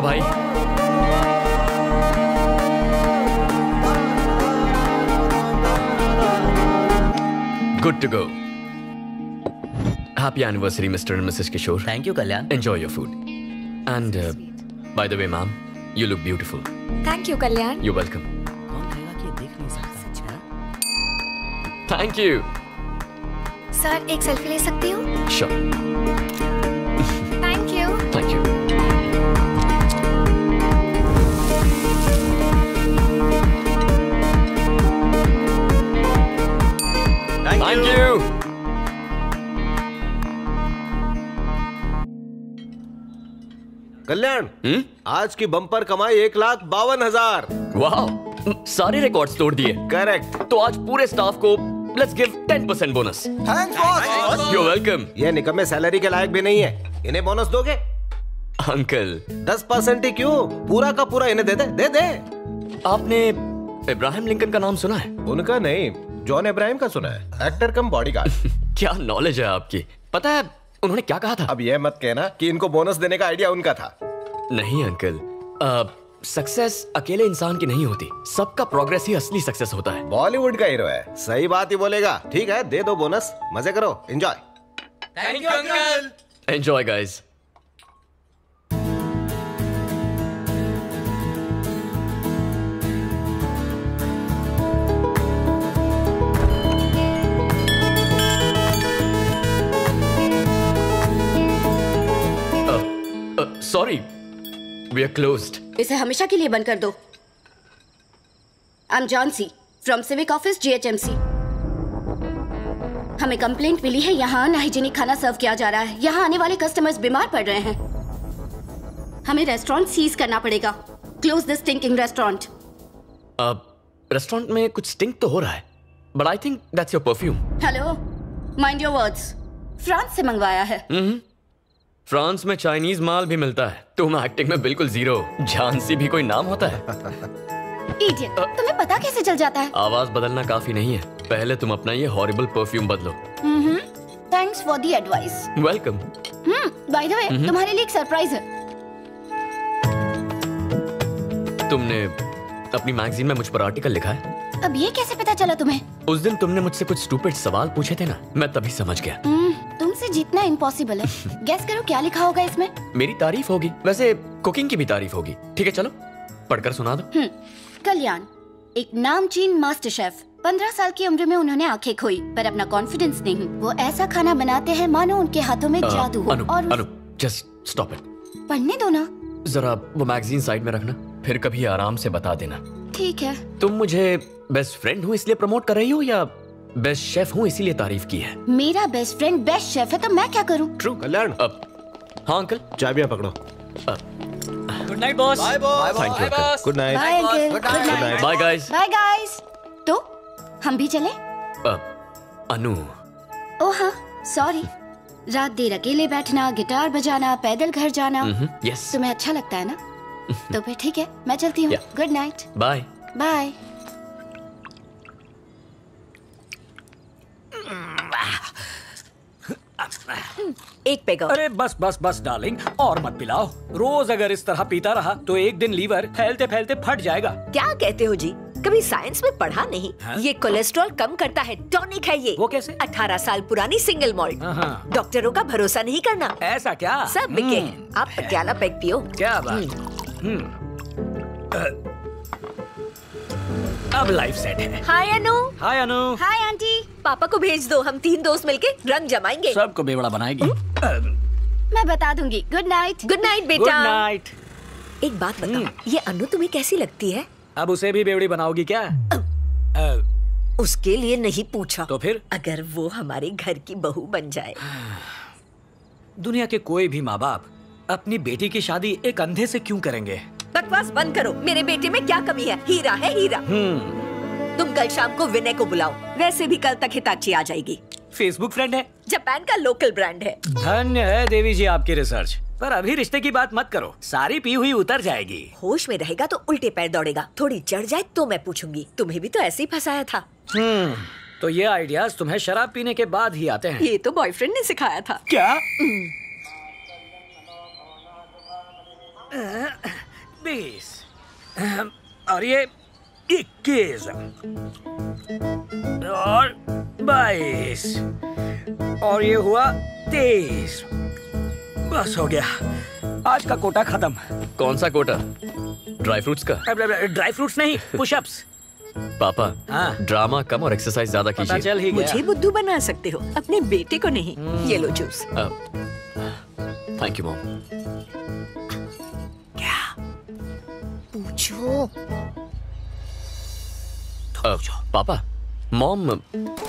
भाई। Good to go. Happy anniversary Mr and Mrs Kishore. Thank you Kalyan. Enjoy your food and by the way ma'am, you look beautiful. Thank you Kalyan. You welcome. कौन कहेगा कि ये देख नहीं सकता? Thank you. Sir एक selfie ले सकती हूँ? Sure. Thank you. Thank you. Thank you. Kalyan, आज की बम्पर कमाई 1,52,000। वाह, सारे रिकॉर्ड्स तोड़ दिए। करेक्ट। तो आज पूरे स्टाफ को let's give 10% bonus. Thanks boss. You welcome. ये निकम्मे सैलरी के लायक भी नहीं है, इन्हें बोनस दोगे? अंकल 10% ही क्यों, पूरा का पूरा इन्हें दे दे। दे दे। आपने इब्राहिम लिंकन का नाम सुना है? उनका नहीं, जॉन इब्राहिम का सुना है। एक्टर कम बॉडीगार्ड। क्या नॉलेज है आपकी। पता है उन्होंने क्या कहा था? अब ये मत कहना कि इनको बोनस देने का आइडिया उनका था। नहीं अंकल, सक्सेस अकेले इंसान की नहीं होती, सबका प्रोग्रेस ही असली सक्सेस होता है। बॉलीवुड का हीरो है, सही बात ही बोलेगा। ठीक है, दे दो बोनस, मजे करो, enjoy. Thank you uncle. Enjoy guys. Sorry, we are closed. इसे हमेशा के लिए बंद कर दो। I am Jhansi from civic office GHMC। हमें कंप्लेंट मिली है, यहाँ अनहाइजीनिक खाना सर्व किया जा रहा है। यहाँ आने वाले कस्टमर्स बीमार पड़ रहे हैं। हमें रेस्टोरेंट सीज करना पड़ेगा। Close this stinking restaurant. Restaurant में कुछ स्टिंक तो हो रहा है, but I think that's your perfume. Hello, mind your words. France से मंगवाया है। फ्रांस में चाइनीज माल भी मिलता है। तुम एक्टिंग में बिल्कुल जीरो। झांसी भी कोई नाम होता है? इडियट, तुम्हें पता कैसे चल जाता है? आवाज बदलना काफी नहीं है, पहले तुम अपना ये हॉरिबल परफ्यूम बदलो। Thanks for the advice. Welcome. Bye the वे, तुम्हारे लिए एक सरप्राइज है। तुमने अपनी मैगजीन में मुझ पर आर्टिकल लिखा है? अब ये कैसे पता चला तुम्हें? उस दिन तुमने मुझसे कुछ स्टूपिड सवाल पूछे थे ना, मैं तभी समझ गया। तुमसे जीतना इम्पॉसिबल है। गेस करो क्या लिखा होगा इसमें? मेरी तारीफ होगी, वैसे कुकिंग की भी तारीफ होगी। ठीक है चलो पढ़कर सुना दो। कल्याण, एक नामचीन मास्टर शेफ। 15 साल की उम्र में उन्होंने आंखें खोई, पर अपना कॉन्फिडेंस नहीं। वो ऐसा खाना बनाते हैं मानो उनके हाथों में जादू हो। अनु, जस्ट स्टॉप इट। पढ़ने दो ना। जरा वो मैगजीन साइड में रखना, फिर कभी आराम से बता देना। ठीक है। तुम मुझे बेस्ट फ्रेंड हूँ इसलिए प्रमोट कर रही हो या बेस्ट शेफ हूँ इसीलिए तारीफ की है? मेरा बेस्ट फ्रेंड बेस्ट शेफ है तो मैं क्या करूँ? ट्रू। कल्याण, हाँ अंकल, चाबियां पकड़ो। Good night boss. Bye boss. Thank you uncle. Good night. Bye uncle. Good night. Bye guys. Bye guys. तो हम भी चले? अनु। ओ हाँ, सॉरी। रात देर अकेले बैठना, गिटार बजाना, पैदल घर जाना, यस तुम्हें अच्छा लगता है ना? तो फिर ठीक है, मैं चलती हूँ। Good night. Bye bye. एक पेग और। अरे बस बस बस डार्लिंग, और मत पिलाओ। रोज अगर इस तरह पीता रहा तो एक दिन लीवर फैलते फैलते फट जाएगा। क्या कहते हो जी, कभी साइंस में पढ़ा नहीं? ये कोलेस्ट्रॉल कम करता है, टॉनिक है ये। वो कैसे? 18 साल पुरानी सिंगल मॉल्ट। डॉक्टरों का भरोसा नहीं करना। ऐसा क्या? सब बिके हैं। आप पटियाला पेग पियो। क्या बात। अब लाइफ सेट है। Hi Anu. Hi Anu. Hi aunty. पापा को भेज दो, हम 3 दोस्त मिलके रंग जमाएंगे। सबको बेवड़ा बनाएगी। मैं बता दूंगी। Good night. गुड नाइट बेटा। Good night. एक बात बताओ, ये अनु तुम्हें कैसी लगती है? अब उसे भी बेवड़ी बनाओगी क्या? उसके लिए नहीं पूछा। तो फिर? अगर वो हमारे घर की बहू बन जाए। दुनिया के कोई भी माँ बाप अपनी बेटी की शादी एक अंधे से क्यों करेंगे? बकवास बंद करो। मेरे बेटे में क्या कमी है? हीरा है हीरा। तुम कल शाम को विनय को बुलाओ, वैसे भी कल तक हिताची आ जाएगी। फेसबुक फ्रेंड है, जापान का लोकल ब्रांड है। धन्य है देवी जी आपकी रिसर्च। पर अभी रिश्ते की बात मत करो, सारी पी हुई उतर जाएगी। होश में रहेगा तो उल्टे पैर दौड़ेगा, थोड़ी चढ़ जाए तो मैं पूछूंगी। तुम्हें भी तो ऐसे ही फंसाया था। तो ये आइडियाज तुम्हें शराब पीने के बाद ही आते हैं? ये तो बॉयफ्रेंड ने सिखाया था। क्या? 20 और ये 21 और 22 और ये हुआ 23। बस हो गया, आज का कोटा खत्म। कौन सा कोटा? ड्राई फ्रूट्स का? ड्राई फ्रूट्स नहीं, पुशअप्स। पापा, हाँ। ड्रामा कम और एक्सरसाइज ज्यादा पता कीजिए। चल ही गया। मुझे बुद्धू बना सकते हो, अपने बेटे को नहीं। ये लो जूस। Thank you mom. क्या पूछो? पापा, मॉम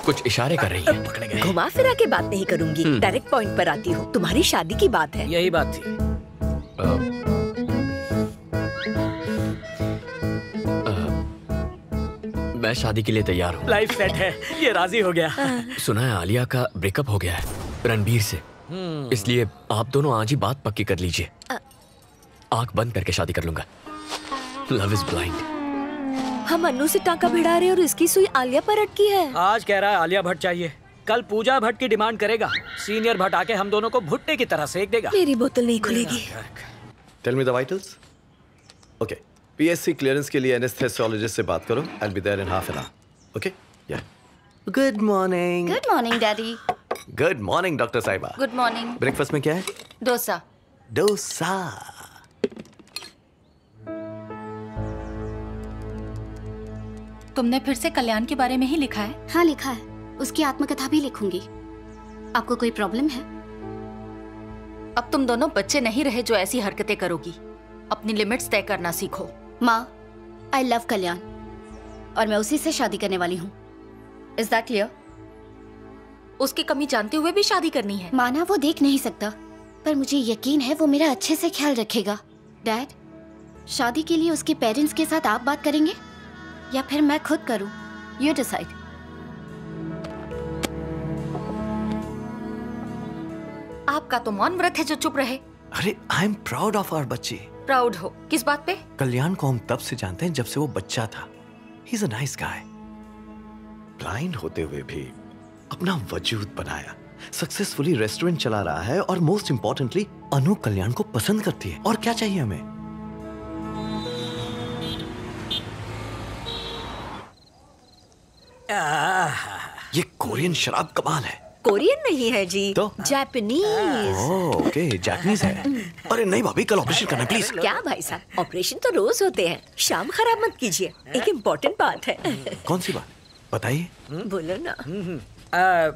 कुछ इशारे कर रही है। पकड़े गए। घुमा फिरा के बात नहीं करूंगी, डायरेक्ट पॉइंट पर आती हूँ। तुम्हारी शादी की बात है। यही बात थी। मैं शादी के लिए तैयार हूँ। लाइफ सेट है, ये राजी हो गया। सुना है आलिया का ब्रेकअप हो गया है रणबीर से, इसलिए आप दोनों आज ही बात पक्की कर लीजिए। आंख बंद करके शादी कर लूंगा। Love is blind. हम अन्नू से टाका भिड़ा रहे और इसकी सुई आलिया पर अटकी है। आज कह रहा है आलिया भट्ट चाहिए, कल पूजा भट्ट की डिमांड करेगा। सीनियर भट्ट आके हम दोनों को भुट्टे की तरह सेक देगा। मेरी बोतल नहीं खुलेगी। Tell me the vitals. Okay, PSC clearance के लिए एनेस्थेसियोलॉजिस्ट से बात करो। I will be there in half an hour. Okay? Yeah. Good morning. Good morning daddy. Good morning doctor साहिबा। Good morning. ब्रेकफास्ट में क्या है? डोसा। डोसा। तुमने फिर से कल्याण के बारे में ही लिखा है? हाँ लिखा है, उसकी आत्मकथा भी लिखूंगी। आपको कोई प्रॉब्लम है? अब तुम दोनों बच्चे नहीं रहे जो ऐसी हरकतें करोगी। अपनी लिमिट्स तय करना सीखो। माँ, आई लव कल्याण और मैं उसी से शादी करने वाली हूँ। Is that clear? उसकी कमी जानते हुए भी शादी करनी है? माना वो देख नहीं सकता, पर मुझे यकीन है वो मेरा अच्छे से ख्याल रखेगा। डैड, शादी के लिए उसके पेरेंट्स के साथ आप बात करेंगे या फिर मैं खुद करूं? You decide. आपका तो मौन व्रत है जो चुप रहे। अरे I am proud of our बच्चे। प्राउड हो? किस बात पे? कल्याण को हम तब से जानते हैं जब से वो बच्चा था। He is a nice guy. Blind होते हुए भी अपना वजूद बनाया, सक्सेसफुली रेस्टोरेंट चला रहा है और मोस्ट इंपॉर्टेंटली अनु कल्याण को पसंद करती है। और क्या चाहिए हमें? ये कोरियन शराब कमाल है। कोरियन नहीं है जी, तो? जापानीज। ओके, जापानीज है। अरे नहीं भाभी, कल ऑपरेशन करना प्लीज। क्या भाई साहब, ऑपरेशन तो रोज होते हैं, शाम खराब मत कीजिए। एक इम्पोर्टेंट बात है। कौन सी बात बताइए? बोलो ना।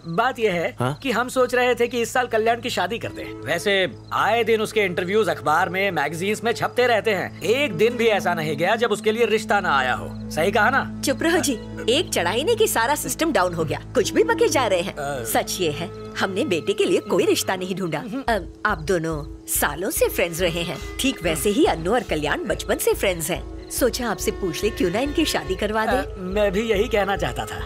बात यह है हाँ? कि हम सोच रहे थे कि इस साल कल्याण की शादी करते हैं। वैसे आए दिन उसके इंटरव्यूज अखबार में, मैगजीन्स में छपते रहते हैं। एक दिन भी ऐसा नहीं गया जब उसके लिए रिश्ता ना आया हो। सही कहा ना? चुप रहो जी, एक चढ़ाई ने कि सारा सिस्टम डाउन हो गया। कुछ भी बके जा रहे हैं। सच ये है, हमने बेटे के लिए कोई रिश्ता नहीं ढूंढा। आप दोनों सालों से फ्रेंड्स रहे हैं, ठीक वैसे ही अन्नू और कल्याण बचपन से फ्रेंड्स हैं। सोचा आपसे पूछ ले क्यों ना इनकी शादी करवा दे। मैं भी यही कहना चाहता था।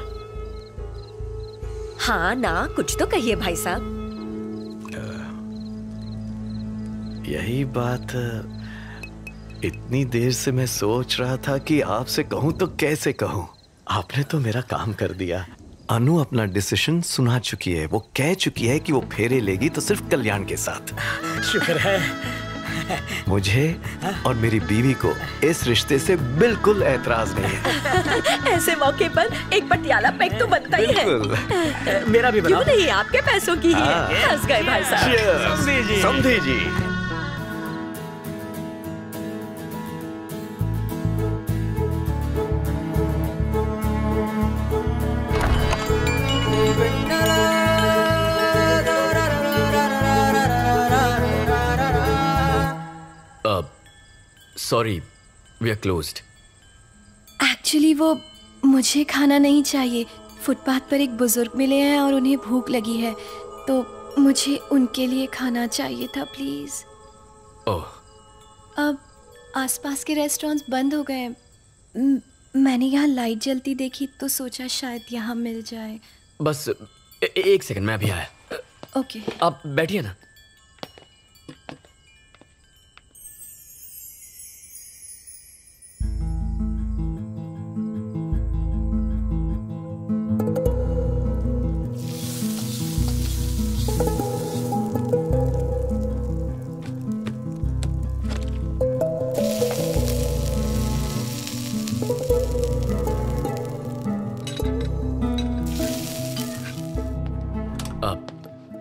हाँ ना, कुछ तो कहिए भाई साहब। यही बात इतनी देर से मैं सोच रहा था कि आपसे कहूं तो कैसे कहूं। आपने तो मेरा काम कर दिया। अनु अपना डिसीजन सुना चुकी है। वो कह चुकी है कि वो फेरे लेगी तो सिर्फ कल्याण के साथ। शुक्र है। मुझे और मेरी बीवी को इस रिश्ते से बिल्कुल ऐतराज नहीं है। ऐसे मौके पर एक पटियाला पैक तो बनता ही है। बिल्कुल। मेरा भी क्यों बनाओ। नहीं, आपके पैसों की ही है। हंस गए भाई साहब। Cheers! समधी जी। Sorry, we are closed. Actually वो मुझे खाना नहीं चाहिए। फुटपाथ पर एक बुजुर्ग मिले हैं और उन्हें भूख लगी है, तो मुझे उनके लिए खाना चाहिए था प्लीज। ओह, अब आसपास के रेस्टोरेंट्स बंद हो गए। मैंने यहाँ लाइट जलती देखी तो सोचा शायद यहाँ मिल जाए। बस एक सेकंड, मैं अभी आया। ओके। आप बैठिए ना।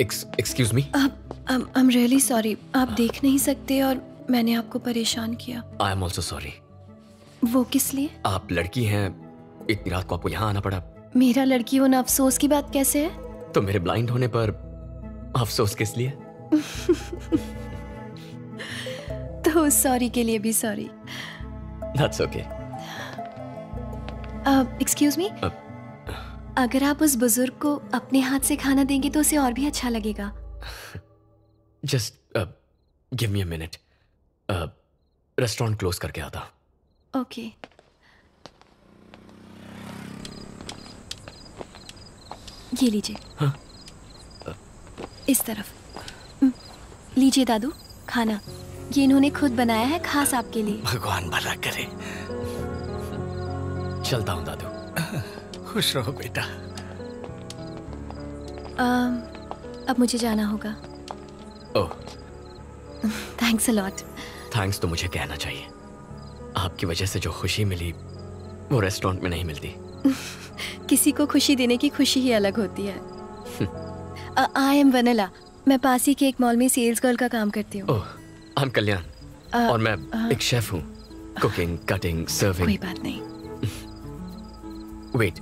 Excuse me. I am really sorry, आप देख नहीं सकते और मैंने आपको परेशान किया। I am also sorry. वो किस लिए? आप लड़की हैं, इतनी रात को आपको यहाँ आना पड़ा। मेरा लड़की होना अफसोस की बात कैसे है? तो मेरे ब्लाइंड होने पर अफसोस किस लिए? तो सॉरी के लिए भी sorry. That's okay. Excuse me, अगर आप उस बुजुर्ग को अपने हाथ से खाना देंगे तो उसे और भी अच्छा लगेगा। Just give me a minute. Restaurant close करके आता। ओके। ये लीजिए। हाँ? इस तरफ लीजिए दादू खाना। ये इन्होंने खुद बनाया है खास आपके लिए। भगवान भला करे। चलता हूँ दादू। खुश रहो बेटा। अब मुझे जाना होगा। ओह, थैंक्स अ लॉट। थैंक्स तो मुझे कहना चाहिए। आपकी वजह से जो खुशी मिली वो रेस्टोरेंट में नहीं मिलती। किसी को खुशी देने की खुशी ही अलग होती है। I am vanilla. मैं पास ही के एक मॉल में सेल्स गर्ल का काम करती हूँ। ओह, आई एम कल्याण और मैं एक शेफ हूँ। Cooking, cutting, serving. कोई बात नहीं। वेट,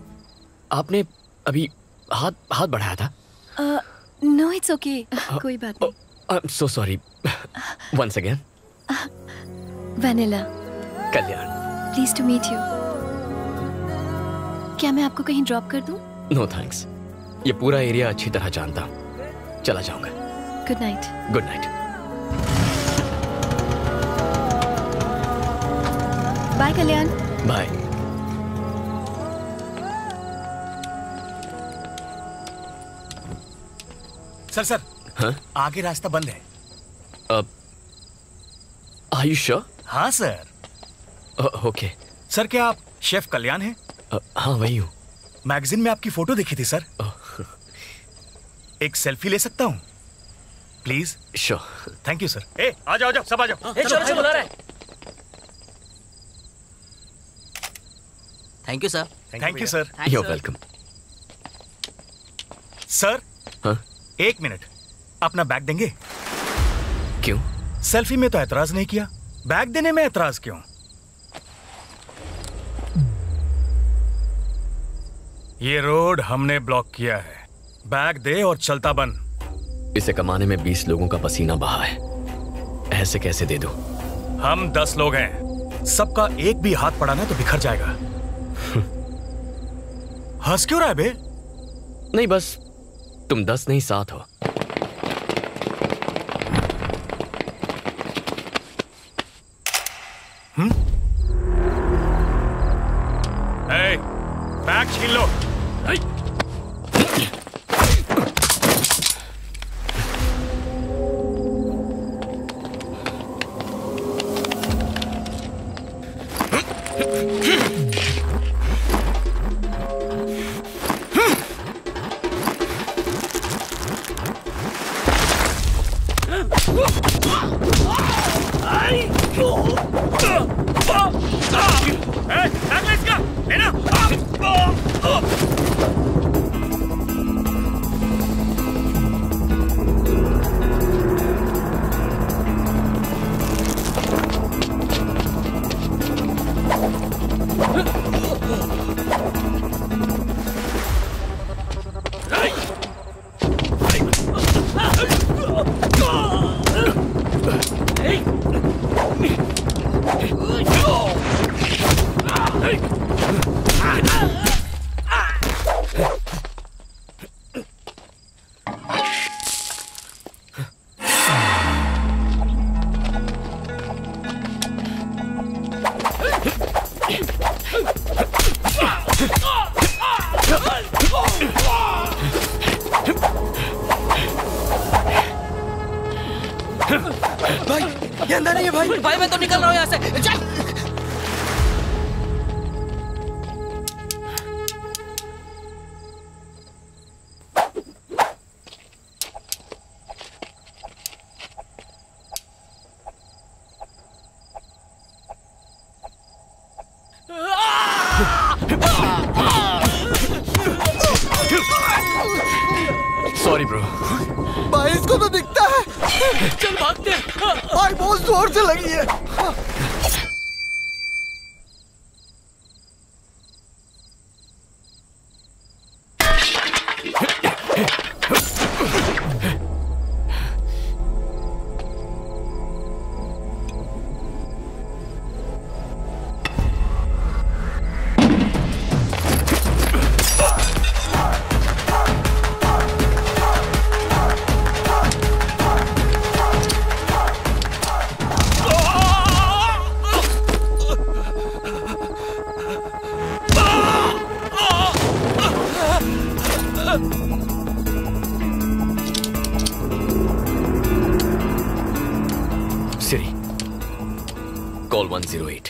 आपने अभी हाथ बढ़ाया था? नो इट्स ओके, कोई बात नहीं। I am so sorry. Once again. Vennela. Kalyan. Please to meet you. क्या मैं आपको कहीं ड्रॉप कर दूं? नो थैंक्स, ये पूरा एरिया अच्छी तरह जानता हूँ। चला जाऊंगा। Good night. Good night. Bye Kalyan. Bye. Sir हाँ? आगे रास्ता बंद है। Are you sure? हाँ सर। ओके। सर क्या आप शेफ कल्याण हैं? हाँ वही हूँ। मैगजीन में आपकी फोटो देखी थी सर। एक सेल्फी ले सकता हूँ please? Sure. Thank you sir. ए आ जाओ सब आ जाओ। चलो बुला रहे। Thank you sir. Thank you sir. You are welcome. Sir हाँ? एक मिनट, अपना बैग देंगे? क्यों? सेल्फी में तो एतराज नहीं किया, बैग देने में एतराज क्यों? ये रोड हमने ब्लॉक किया है, बैग दे और चलता बन। इसे कमाने में 20 लोगों का पसीना बहा है, ऐसे कैसे दे दूं? हम 10 लोग हैं, सबका एक भी हाथ पड़ा ना तो बिखर जाएगा। हंस क्यों रहा है बे? नहीं बस तुम 10 नहीं 7 हो। बैग छीन लो। भाई ये अंदर नहीं है भाई। भाई मैं तो निकल रहा हूँ यहाँ से। चल। Sorry bro. भाई इसको तो दिखता है। चल भागते हैं। भाई बहुत जोर से लगी है। Siri, call 108.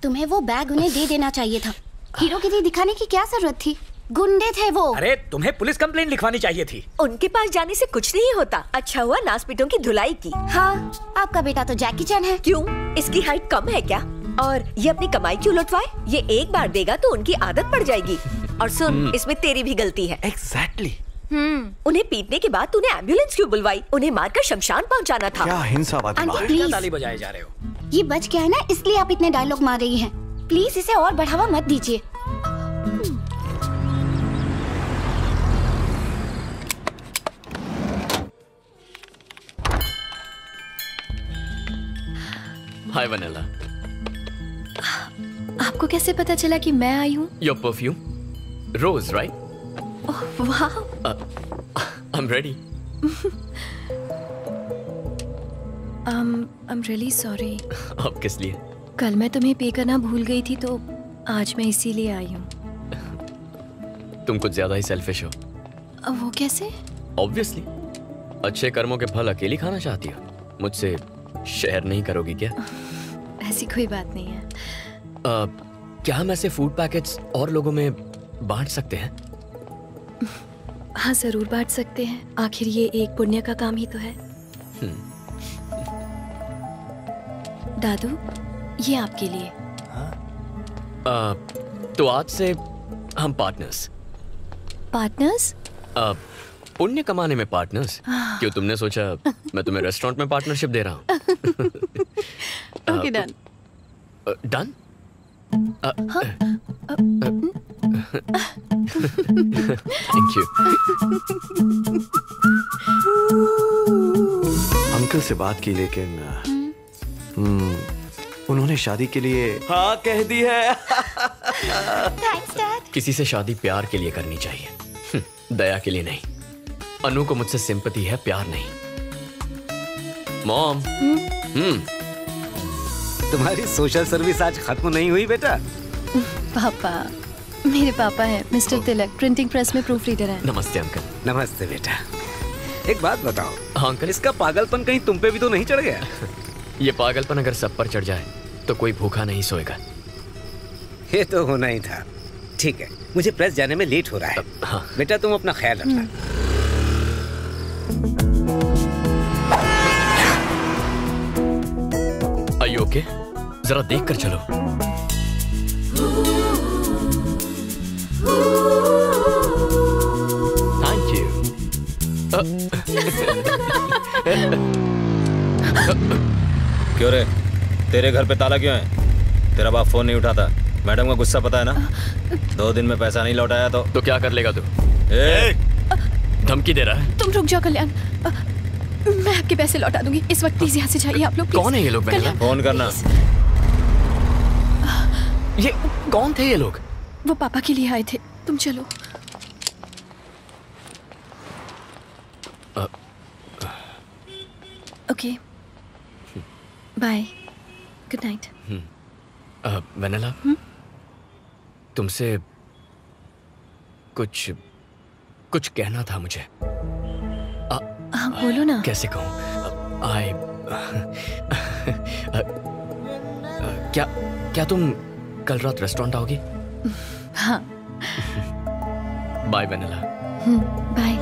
तुम्हें वो बैग उन्हें दे देना चाहिए था। हीरोगिरी दिखाने की क्या जरूरत थी? गुंडे थे वो। अरे तुम्हें पुलिस कंप्लेंट लिखवानी चाहिए थी। उनके पास जाने से कुछ नहीं होता। अच्छा हुआ नासपीटों की धुलाई की। हाँ, आपका बेटा तो जैकी चैन है। क्यों? इसकी हाइट कम है क्या? और ये अपनी कमाई क्यों लुटवाए? ये एक बार देगा तो उनकी आदत पड़ जाएगी। और सुन, इसमें तेरी भी गलती है। एग्जैक्टली। उन्हें पीटने के बाद तूने एम्बुलेंस क्यों बुलवाई? उन्हें मारकर शमशान पहुंचाना था। क्या हिंसावादी आंटी, बात है? प्लीज। ताली बजाए जा रहे हो। ये बच गया है ना, इसलिए आप इतने डायलॉग मार रही हैं। प्लीज इसे और बढ़ावा मत दीजिए। हाय वनीला। आपको कैसे पता चला कि मैं आई हूँ? Your perfume, rose, right? वाह। I am ready. I'm really sorry। अब किस लिए? कल मैं तुम्हें पे करना भूल गई थी तो आज मैं इसीलिए आई हूँ। तुम कुछ ज्यादा ही सेल्फिश हो। वो कैसे? ऑब्वियसली। अच्छे कर्मों के फल अकेली खाना चाहती हो। मुझसे शेयर नहीं करोगी क्या? ऐसी कोई बात नहीं है। क्या हम ऐसे फूड पैकेट्स और लोगों में बांट सकते हैं? हाँ, जरूर बांट सकते हैं। आखिर ये एक पुण्य का काम ही तो है। दादू, ये आपके लिए। तो आज से हम पार्टनर्स। पार्टनर्स? पुण्य कमाने में पार्टनर्स। क्यों तुमने सोचा मैं तुम्हें रेस्टोरेंट में पार्टनरशिप दे रहा हूँ? Okay, done. Done? Thank you. Uncle से बात की लेकिन उन्होंने शादी के लिए हाँ कह दी है। Thanks dad. किसी से शादी प्यार के लिए करनी चाहिए, दया के लिए नहीं। अनु को मुझसे सिंपैथी है, प्यार नहीं। मॉम। तुम्हारी सोशल सर्विस आज खत्म नहीं हुई बेटा? पापा, मेरे पापा हैं मिस्टर तिलक, प्रिंटिंग प्रेस में प्रूफ रीडर हैं। नमस्ते अंकल। नमस्ते बेटा। एक बात बताओ। हाँ अंकल। इसका पागलपन कहीं तुम पे भी तो नहीं चढ़ गया? ये पागलपन अगर सब पर चढ़ जाए तो कोई भूखा नहीं सोएगा। ये तो होना ही था। ठीक है, मुझे प्रेस जाने में लेट हो रहा है। हाँ। बेटा तुम अपना ख्याल रखना। Are you okay? जरा देख कर चलो। Thank you. क्यों रे, तेरे घर पे ताला क्यों है? तेरा बाप फोन नहीं उठाता। मैडम का गुस्सा पता है ना? 2 दिन में पैसा नहीं लौटाया तो क्या कर लेगा तू? धमकी दे रहा है? तुम रुक जाओ कल्याण, मैं आपके पैसे लौटा दूंगी। इस वक्त प्लीज यहाँ से जाइए आप लोग। कौन है ये लोग? फोन करना। ये कौन थे ये लोग? वो पापा के लिए आए थे। तुम चलो। Okay, bye, good night. Vennela, तुमसे कुछ कहना था मुझे। हाँ बोलो ना। कैसे कहूँ? क्या तुम कल रात रेस्टोरेंट आओगी? हाँ। Bye Vennela. Bye.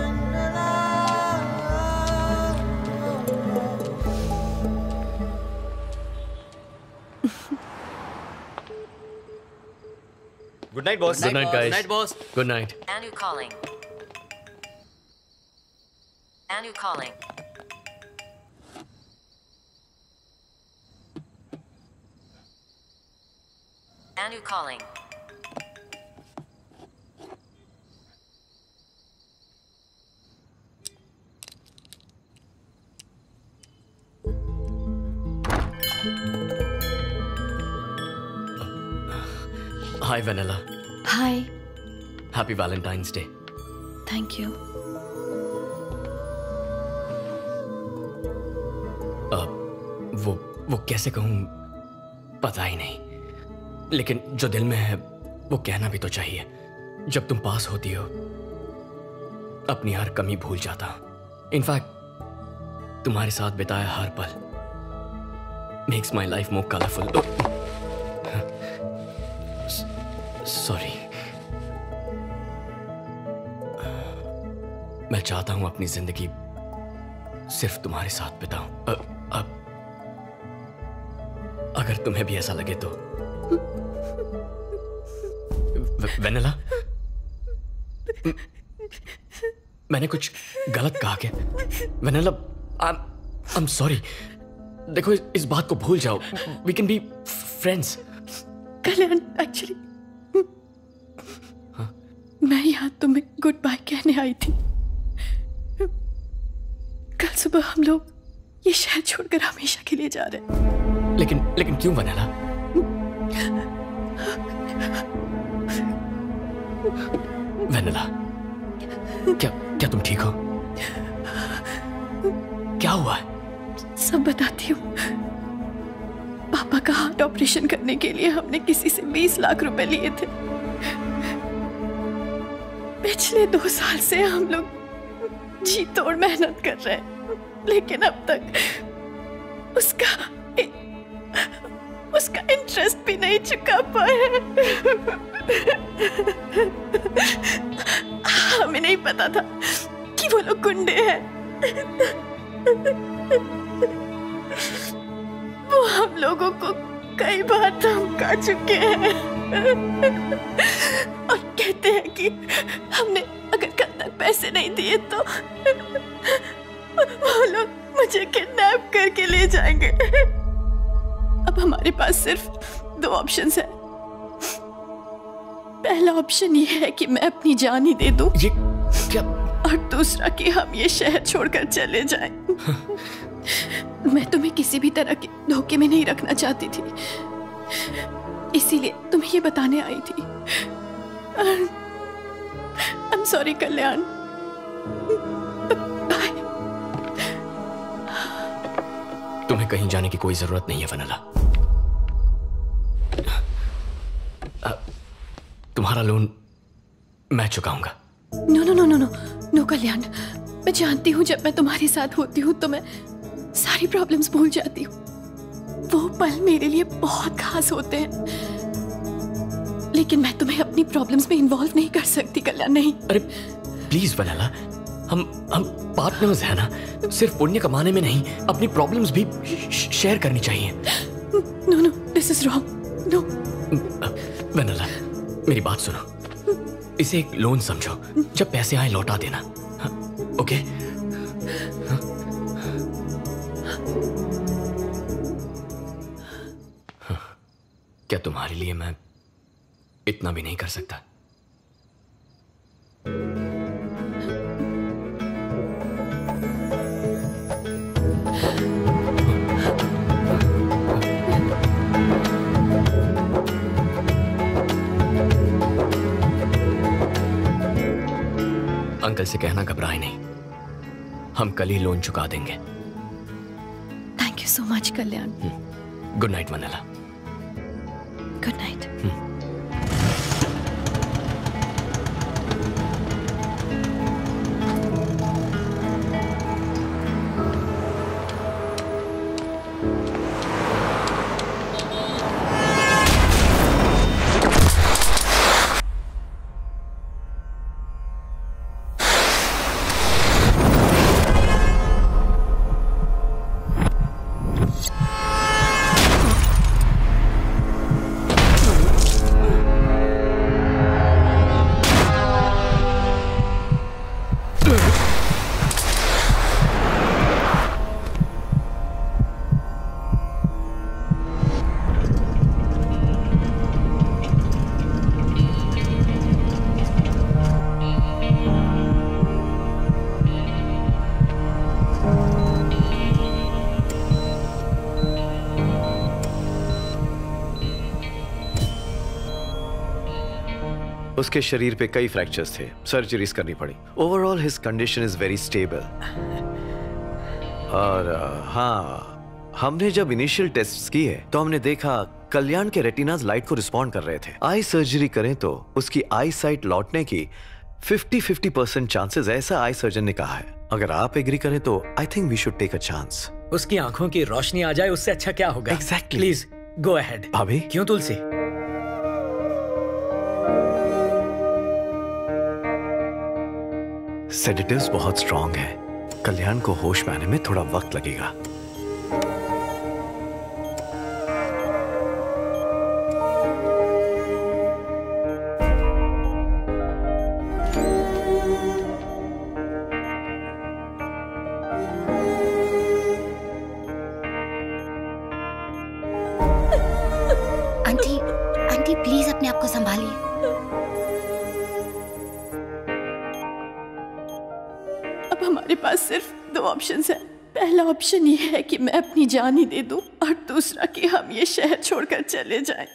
Good night boss. Good night guys. Good night, boss. Good night. Anu calling. Anu calling. Anu calling. Hi Vennela. Hi. Happy Valentine's day. Thank you. वो कैसे कहूँ पता ही नहीं, लेकिन जो दिल में है वो कहना भी तो चाहिए। जब तुम पास होती हो अपनी हर कमी भूल जाता हूं। इनफैक्ट तुम्हारे साथ बिताया हर पल makes my life more colourful. Sorry. मैं चाहता हूं अपनी जिंदगी सिर्फ तुम्हारे साथ बिताऊं। अब अगर तुम्हें भी ऐसा लगे तो। वेनेला, मैंने कुछ गलत कहा क्या? Vennela, I am sorry. देखो इस बात को भूल जाओ। We can be friends. Kalyan, actually मैं यहाँ तुम्हें गुड बाय कहने आई थी। कल सुबह हम लोग ये शहर छोड़कर हमेशा के लिए जा रहे हैं। लेकिन क्यों वेनेला? वेनेला, क्या तुम ठीक हो? क्या हुआ है? सब बताती हूँ। पापा का हार्ट ऑपरेशन करने के लिए हमने किसी से 20 लाख रुपए लिए थे। पिछले 2 साल से हम लोग जी तोड़ मेहनत कर रहे हैं, लेकिन अब तक उसका इंटरेस्ट भी नहीं चुका पाए। हमें नहीं पता था कि वो लोग गुंडे हैं। वो हम लोगों को कई बार धमका चुके हैं और कहते हैं कि हमने अगर कल तक पैसे नहीं दिए तो वो लोग मुझे किडनैप करके ले जाएंगे। अब हमारे पास सिर्फ 2 ऑप्शंस हैं। पहला ऑप्शन ये है कि मैं अपनी जान ही दे दूं। ये क्या? और दूसरा कि हम ये शहर छोड़कर चले जाएं। मैं तुम्हें किसी भी तरह के धोखे में नहीं रखना चाहती थी, इसीलिए तुम्हें ये बताने आई थी। आई एम सॉरी कल्याण। तुम्हें कहीं जाने की कोई जरूरत नहीं है वेनेला। तुम्हारा लोन मैं चुकाऊंगा। No no no no no no Kalyan, मैं जानती हूँ जब मैं तुम्हारे साथ होती हूँ तो मैं सारी प्रॉब्लम्स भूल जाती हूँ। वो पल मेरे लिए बहुत खास होते हैं, लेकिन मैं तुम्हें अपनी प्रॉब्लम्स में इन्वॉल्व नहीं कर सकती कल्याण। नहीं। अरे प्लीज वेनेला, हम पार्टनर्स हैं ना। सिर्फ पुण्य कमाने में नहीं, अपनी प्रॉब्लम्स भी शेयर करनी चाहिए। No no, this is wrong. No Vennela, मेरी बात सुनो। इसे एक लोन समझो। जब पैसे आए लौटा देना। ओके? क्या तुम्हारे लिए मैं इतना भी नहीं कर सकता? अंकल से कहना घबराए नहीं, हम कल ही लोन चुका देंगे। Thank you so much Kalyan. Good night Vennela. Good night. उसके शरीर पे कई फ्रैक्चर्स थे, सर्जरीज करनी पड़ी। Overall his condition is very stable. और हाँ, हमने जब इनिशियल टेस्ट्स किए तो हमने देखा कल्याण के रेटिनाज लाइट को रिस्पॉन्ड कर रहे थे। आई सर्जरी करें तो उसकी आई साइट लौटने की 50% चांसेस, ऐसा आई सर्जन ने कहा है। अगर आप एग्री करें तो I think we should take a chance. उसकी आंखों की रोशनी आ जाए उससे अच्छा क्या होगा? Exactly. Please go ahead. भाभी क्यों तुलसी? सेडेटिव्स बहुत स्ट्रॉन्ग है, कल्याण को होश में आने में थोड़ा वक्त लगेगा। आंटी, आंटी प्लीज अपने आप को संभालिए। अब हमारे पास सिर्फ 2 ऑप्शंस हैं। पहला ऑप्शन ये है कि मैं अपनी जान ही दे दूं, और दूसरा कि हम ये शहर छोड़कर चले जाएं।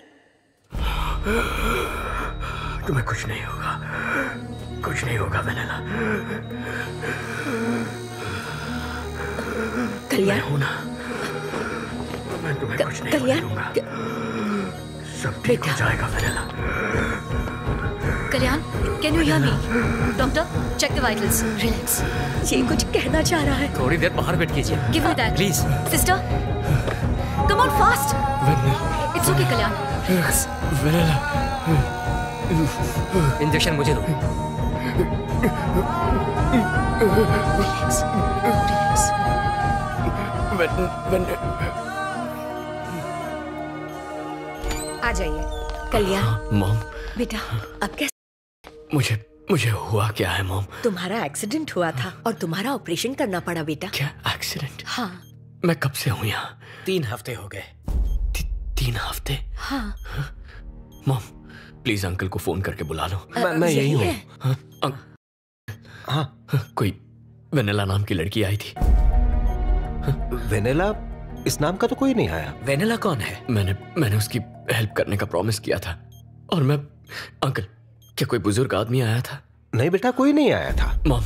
तुम्हें कुछ नहीं होगा, कुछ नहीं होगा वेनेला। कल्याण हूं ना, मैं तुम्हें कुछ नहीं होने दूंगा। सब ठीक हो जाएगा Vennela. Kalyan, can you hear me? Doctor, check the vitals. Relax. ये कुछ कहना चाह रहा है। थोड़ी देर बाहर बैठ कीजिए। Give me that please. Sister, come on fast. It's okay Kalyan, relax. Vennela, injection मुझे दो। Relax, relax. आ जाइए। कल्याण, मॉम, बेटा अब कैसे? मुझे हुआ क्या है मॉम? तुम्हारा एक्सीडेंट हुआ था और तुम्हारा ऑपरेशन करना पड़ा बेटा। क्या एक्सीडेंट? हाँ। मैं कब से हूँ यहाँ? 3 हफ्ते हो गए। 3 हफ्ते? हाँ। मॉम प्लीज अंकल को फोन करके बुला लो। मैं यही हूँ। हाँ, कोई वेनेला नाम की लड़की आई थी। वेनेला? इस नाम का तो कोई नहीं आया। वेनेला कौन है? मैंने उसकी हेल्प करने का प्रॉमिस किया था। और मैं अंकल, क्या कोई बुजुर्ग आदमी आया था? नहीं बेटा, कोई नहीं आया था। मॉम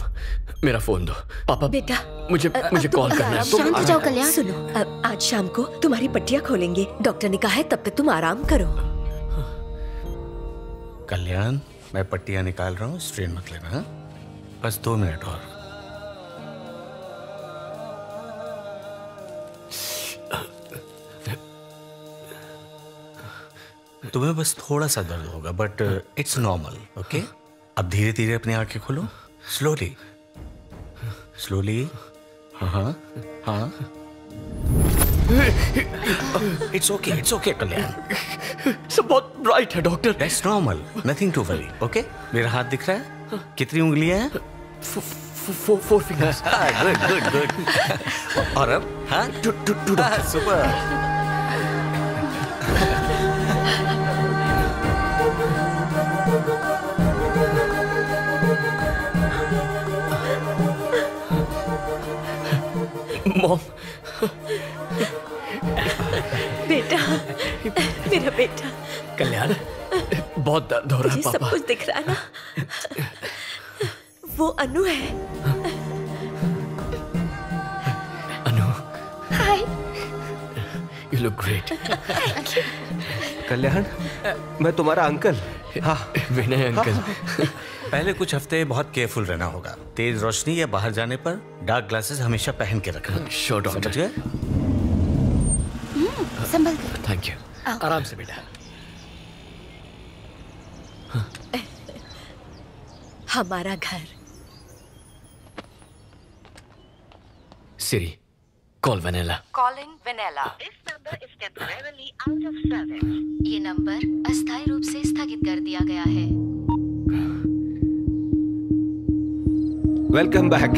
मेरा फोन दो। पापा बेटा मुझे कॉल करना है। शांत हो जाओ कल्याण। सुनो, अब आज शाम को तुम्हारी पट्टियां खोलेंगे। डॉक्टर ने कहा है तब तक तुम आराम करो। कल्याण, मैं पट्टियां निकाल रहा हूँ, स्ट्रेन मत लेना। हाँ? बस 2 मिनट और। तुम्हें बस थोड़ा सा दर्द होगा, बट इट्स नॉर्मल। ओके, अब धीरे धीरे अपनी आंखें खोलो। Slowly slowly. हाँ हाँ, इट्स ओके कल्याण। सब बहुत ब्राइट है doctor. That's normal, nothing to worry. Okay, मेरा हाथ दिख रहा है? कितनी उंगलियां हैं? 4 फिंगर्स। Good good. और अब? हाँ, सुपर। मॉम, बेटा, मेरा बेटा। कल्याण, बहुत दर्द हो रहा है मुझे सब पापा। कुछ दिख रहा है ना? वो अनु है। Anu, hi. You look great. Kalyan, मैं तुम्हारा अंकल। हाँ, विनय अंकल। पहले कुछ हफ्ते बहुत केयरफुल रहना होगा। तेज रोशनी या बाहर जाने पर डार्क ग्लासेस हमेशा पहन के रखना। Sure doctor. समझ गए? संभल कर। Thank you. आराम से बेटा। हमारा घर। Siri, call Vennela. Calling Vanilla. ये नंबर अस्थायी रूप से स्थगित कर दिया गया है। Welcome back.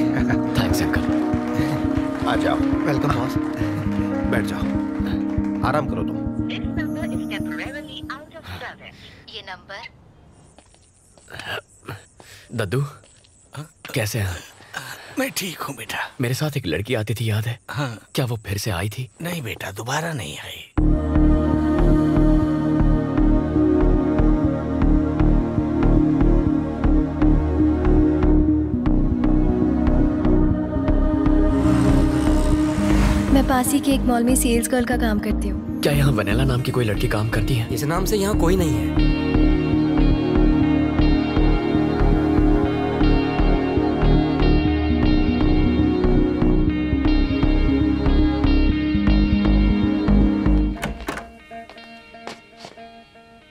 Thanks uncle. आ जाओ। Welcome boss. बैठ जाओ, आराम करो तुम। ये नंबर। दद्दू, कैसे हैं? मैं ठीक हूँ बेटा। मेरे साथ एक लड़की आती थी, याद है? हाँ। क्या वो फिर से आई थी? नहीं बेटा, दोबारा नहीं आई। पास ही के एक मॉल में सेल्स गर्ल का काम करती हूँ। क्या यहाँ वनेला नाम की कोई लड़की काम करती है? इस नाम से यहाँ कोई नहीं है।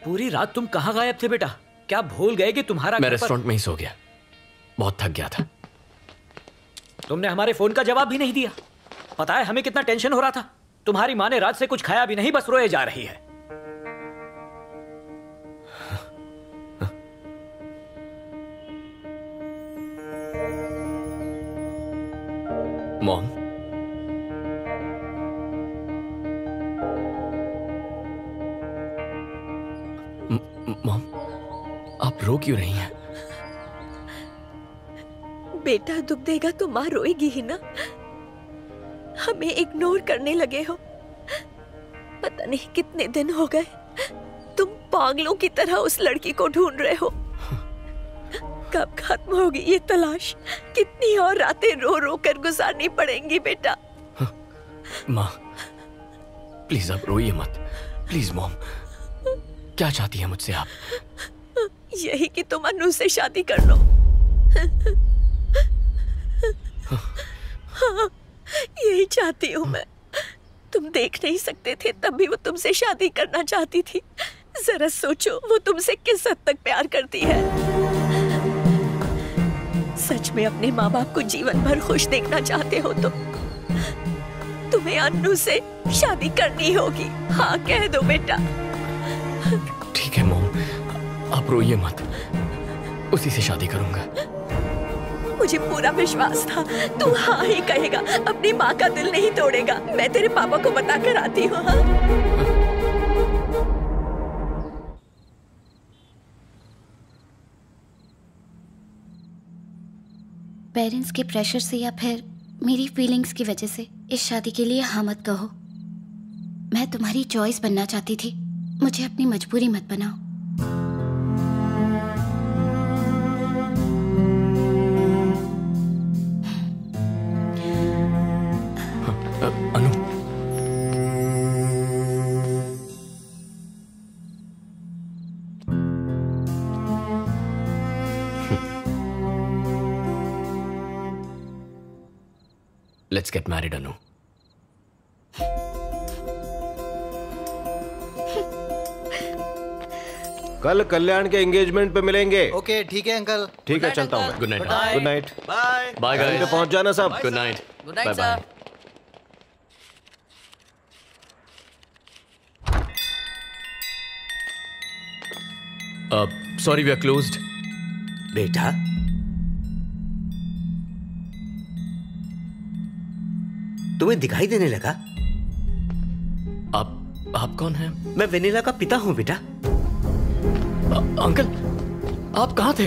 पूरी रात तुम कहाँ गायब थे बेटा? क्या भूल गए कि तुम्हारा मैं रेस्टोरेंट में ही सो गया, बहुत थक गया था। तुमने हमारे फोन का जवाब भी नहीं दिया। पता है हमें कितना टेंशन हो रहा था। तुम्हारी माँ ने रात से कुछ खाया भी नहीं, बस रोए जा रही है। मॉम, मॉम, आप रो क्यों रही हैं? बेटा दुख देगा तो माँ रोएगी ही ना। हमें इग्नोर करने लगे हो। पता नहीं कितने दिन हो गए तुम पागलों की तरह उस लड़की को ढूंढ रहे हो। कब खत्म होगी ये तलाश? कितनी और रातें रो रो कर गुजारनी पड़ेंगी बेटा? माँ प्लीज आप रोइए मत, प्लीज। मॉम क्या चाहती है मुझसे आप? यही कि तुम अनु से शादी कर लो। हाँ, यही चाहती हूँ मैं। तुम देख नहीं सकते थे तब भी वो तुमसे शादी करना चाहती थी। जरा सोचो वो तुमसे किस हद तक प्यार करती है। सच में अपने माँ बाप को जीवन भर खुश देखना चाहते हो तो तुम्हें अनु से शादी करनी होगी। हाँ कह दो बेटा। ठीक है मॉम, आप रोइए मत, उसी से शादी करूंगा। मुझे पूरा विश्वास था तू हाँ ही कहेगा, अपनी माँ का दिल नहीं तोड़ेगा। मैं तेरे पापा को बता कर आती हूँ। हाँ? पेरेंट्स के प्रेशर से या फिर मेरी फीलिंग्स की वजह से इस शादी के लिए हाँ मत कहो। मैं तुम्हारी चॉइस बनना चाहती थी, मुझे अपनी मजबूरी मत बनाओ। अनु, लेट्स गेट मैरिड अनु। कल कल्याण के एंगेजमेंट पे मिलेंगे। ओके ठीक है अंकल। ठीक है चलता हूँ मैं। Good night. Good night. Bye bye guys. पे पहुंच जाना सब। Good night. Good night bye bye. Sir. Sorry we are closed. बेटा तुम्हें दिखाई देने लगा? आप कौन हैं? मैं वेनिला का पिता हूं बेटा। अंकल आप कहाँ थे?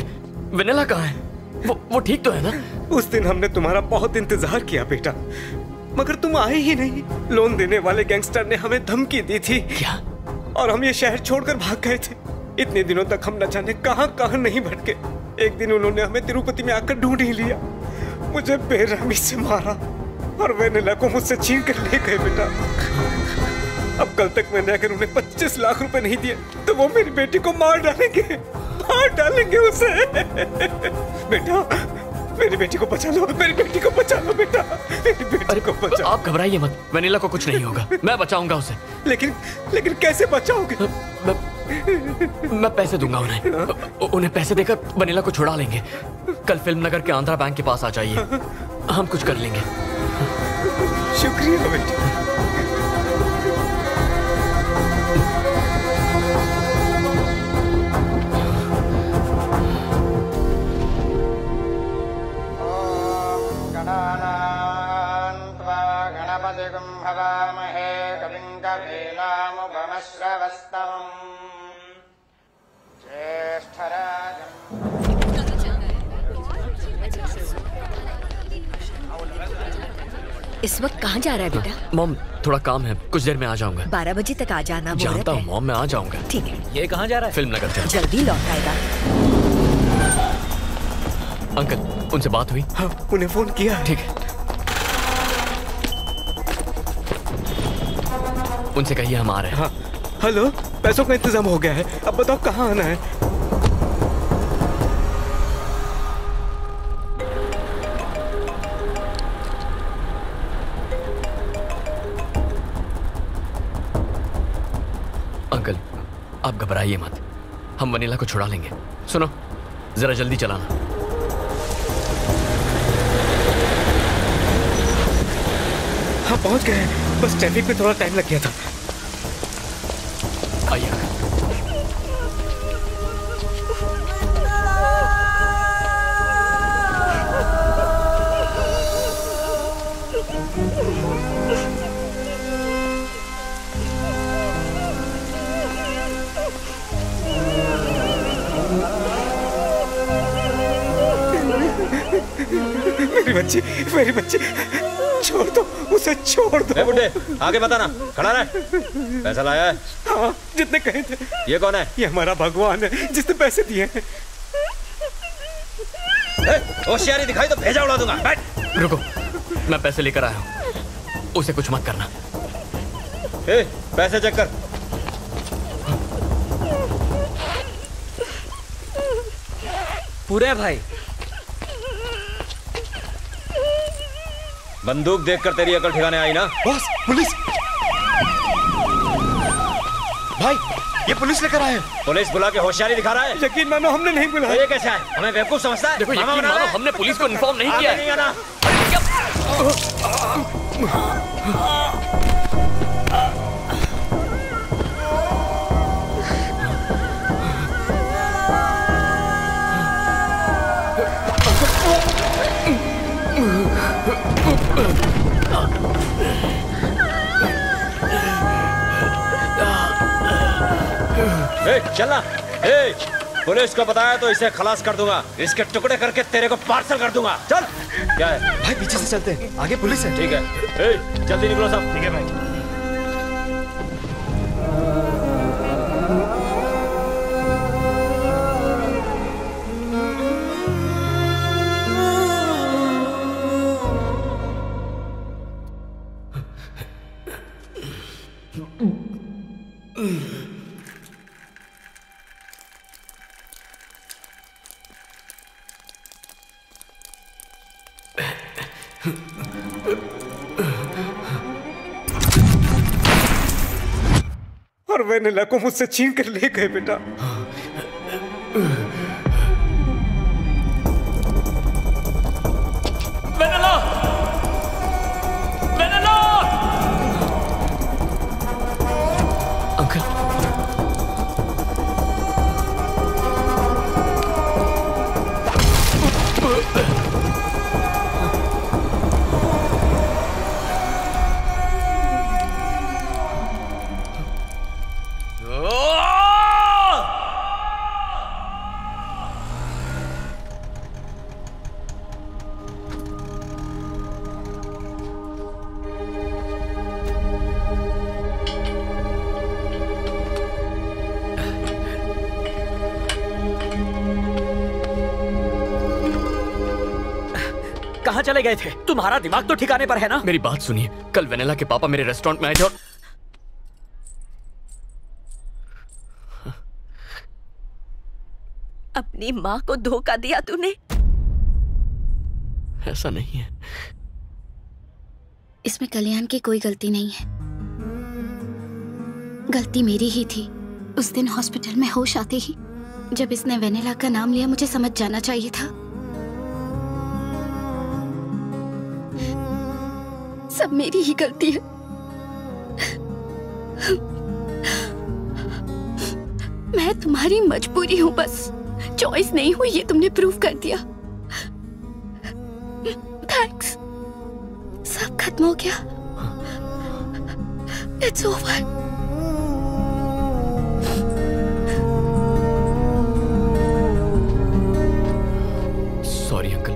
वेनिला कहाँ है? वो ठीक तो है ना? उस दिन हमने तुम्हारा बहुत इंतजार किया बेटा, मगर तुम आए ही नहीं। लोन देने वाले गैंगस्टर ने हमें धमकी दी थी। क्या? और हम ये शहर छोड़कर भाग गए थे। इतने दिनों तक हम न जाने कहां कहां नहीं भटके। एक दिन उन्होंने हमें तिरुपति में आकर ढूंढ ही लिया, मुझे बेरहमी से मारा और वेनिला को मुझसे छीन कर ले गए बेटा। अब कल तक मैंने अगर उन्हें 25 लाख रुपए नहीं दिए तो वो मेरी बेटी को मार डालेंगे उसे। बेटा मेरी बेटी को बचा लो, मेरी बेटी को बचा लो बेटा, मेरी बेटी को बचाओ। आप घबराइए मत, वेनिला को कुछ नहीं होगा, मैं बचाऊंगा उसे। लेकिन कैसे बचाओगे? मैं पैसे दूंगा उन्हें पैसे देकर वेनिला को छुड़ा लेंगे। कल फिल्म नगर के आंध्रा बैंक के पास आ जाइए, हम कुछ कर लेंगे। शुक्रिया बेटा। इस वक्त कहाँ जा रहा है बेटा? मॉम थोड़ा काम है, कुछ देर में आ जाऊंगा। 12 बजे तक आ जाना। जानता हूँ मॉम, मैं आ जाऊंगा। ठीक है। ये कहाँ जा रहा है? फिल्म नगर चल। जल्दी लौट आएगा। अंकल उनसे बात हुई? हाँ उन्हें फोन किया। ठीक है। उनसे कहिए हम आ रहे हैं। हाँ हेलो, पैसों का इंतजाम हो गया है, अब बताओ कहाँ आना है। अंकल आप घबराइए मत, हम वनीला को छुड़ा लेंगे। सुनो जरा जल्दी चलाना। हाँ पहुंच गए, बस ट्रैफिक में थोड़ा टाइम लग गया था। आइए मेरी बच्ची छोड़ दो उसे, छोड़ दो। बुड्ढे आगे बताना, खड़ा रह। पैसा लाया है? हाँ जितने कहे थे। ये कौन है? ये हमारा भगवान है जिसने पैसे दिए हैं। होशियारी दिखाई तो भेजा उड़ा दूंगा। बैठ। रुको, मैं पैसे लेकर आया हूँ, उसे कुछ मत करना। पैसे चेक कर। पूरे भाई। बंदूक देखकर तेरी अकल ठिकाने आई ना? Boss police! भाई ये पुलिस लेकर आए। पुलिस बुला के होशियारी दिखा रहा है? यकीन मानो हमने नहीं बुलाया। ये कैसे है? हमें बेवकूफ समझता है? देखो यकीन मानो हमने पुलिस को इन्फॉर्म नहीं किया है। नहीं आना। चलना। पुलिस को बताया तो इसे खलास कर दूंगा, इसके टुकड़े करके तेरे को पार्सल कर दूंगा। चल। क्या है भाई? पीछे से चलते हैं, आगे पुलिस है। ठीक है, जल्दी निकलो सब। ठीक है भाई। और वेनिला को मुझसे छीन कर ले गए बेटा। वेनिला! वेनिला! अंकल कहाँ चले गए थे? तुम्हारा दिमाग तो ठिकाने पर है ना? मेरी बात सुनिए, कल वेनिला के पापा मेरे रेस्टोरेंट में आए थे और अपनी माँ को धोखा दिया तूने। ऐसा नहीं है। इसमें कल्याण की कोई गलती नहीं है, गलती मेरी ही थी। उस दिन हॉस्पिटल में होश आते ही जब इसने वेनिला का नाम लिया, मुझे समझ जाना चाहिए था। सब मेरी ही गलती है। मैं तुम्हारी मजबूरी हूं, बस चॉइस नहीं हुई, ये तुमने प्रूव कर दिया। थैंक्स। सब खत्म हो गया। It's over. Sorry uncle.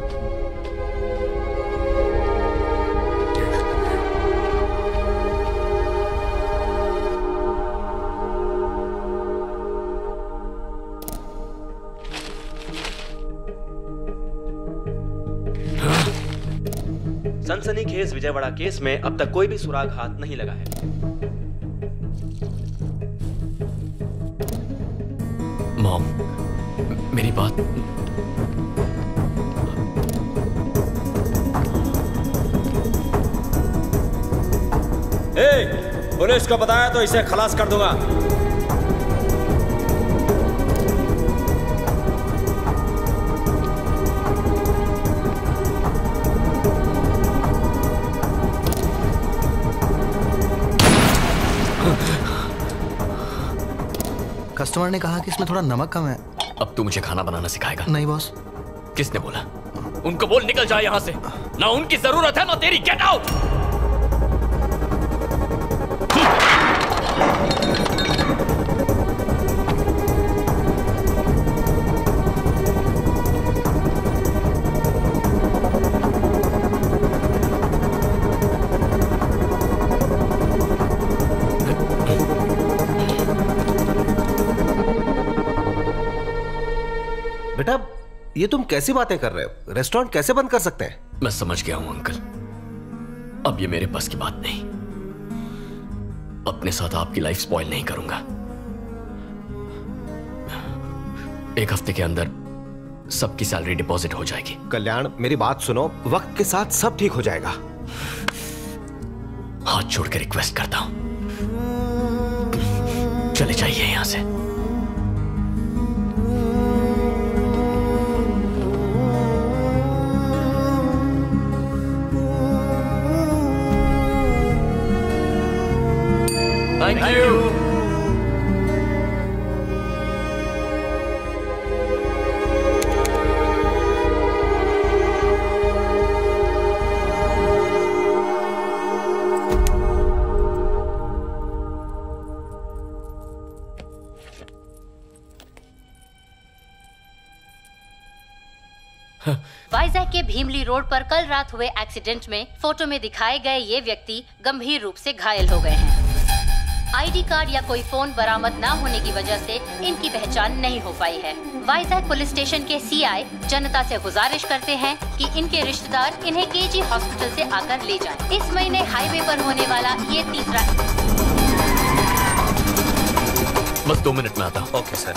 सनसनीखेज विजयवाड़ा केस में अब तक कोई भी सुराग हाथ नहीं लगा है। मॉम, मेरी बात। पुलिस को बताया तो इसे खलास कर दूंगा। कस्टमर ने कहा कि इसमें थोड़ा नमक कम है। अब तू मुझे खाना बनाना सिखाएगा? नहीं बॉस। किसने बोला? उनको बोल निकल जाए यहाँ से। ना उनकी जरूरत है ना तेरी। Get out. बेटा, ये तुम कैसी बातें कर रहे हो? रेस्टोरेंट कैसे बंद कर सकते हैं? मैं समझ गया हूं अंकल, अब ये मेरे बस की बात नहीं। अपने साथ आपकी लाइफ स्पॉइल नहीं करूंगा। एक हफ्ते के अंदर सबकी सैलरी डिपॉजिट हो जाएगी। कल्याण, मेरी बात सुनो, वक्त के साथ सब ठीक हो जाएगा। हाथ जोड़ के रिक्वेस्ट करता हूं, चले जाइए यहां से। Thank you. वाइजैक के भीमली रोड पर कल रात हुए एक्सीडेंट में फोटो में दिखाए गए ये व्यक्ति गंभीर रूप से घायल हो गए हैं। आईडी कार्ड या कोई फोन बरामद न होने की वजह से इनकी पहचान नहीं हो पाई है। वाइजैक पुलिस स्टेशन के सीआई जनता से गुजारिश करते हैं कि इनके रिश्तेदार इन्हें केजी हॉस्पिटल से आकर ले जाएं। इस महीने हाईवे पर होने वाला ये तीसरा। बस 2 मिनट में आता हूँ। Okay sir.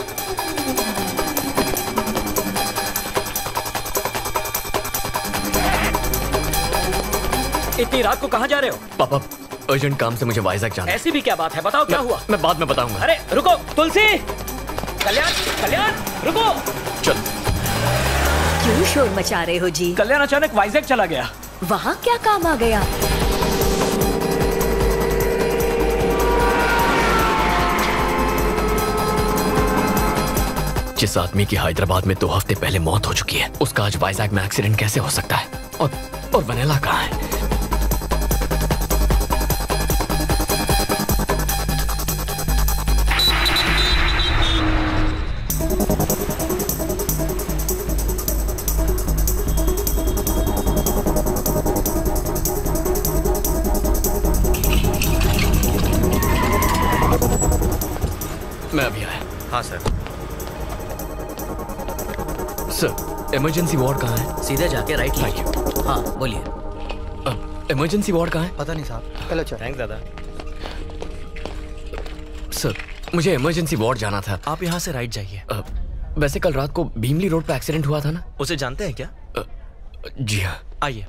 इतनी रात को कहाँ जा रहे हो? पापा, अर्जेंट काम से मुझे वाइजैक जाना है। ऐसी भी क्या बात है? बताओ क्या हुआ? मैं बाद में बताऊंगा। अरे रुको, तुलसी! कल्याण, कल्याण, रुको! चल। क्यों शोर मचा रहे हो जी? कल्याण अचानक वाइजैक चला गया। वहाँ क्या काम आ गया? जिस आदमी की हैदराबाद में 2 हफ्ते पहले मौत हो चुकी है, उसका आज वाइजैक में एक्सीडेंट कैसे हो सकता है? और वनीला कहाँ है? मैं अभी आया। हाँ सर। सर, इमरजेंसी वार्ड कहाँ है? सीधे जाके राइट लीजिए। हाँ बोलिए। इमरजेंसी वार्ड कहाँ है? पता नहीं साहब। चलो चलो। थैंक्स दादा। सर, मुझे इमरजेंसी वार्ड जाना था। आप यहाँ से राइट जाइए। वैसे कल रात को भीमली रोड पे एक्सीडेंट हुआ था ना? उसे जानते हैं क्या? जी हाँ। आइए।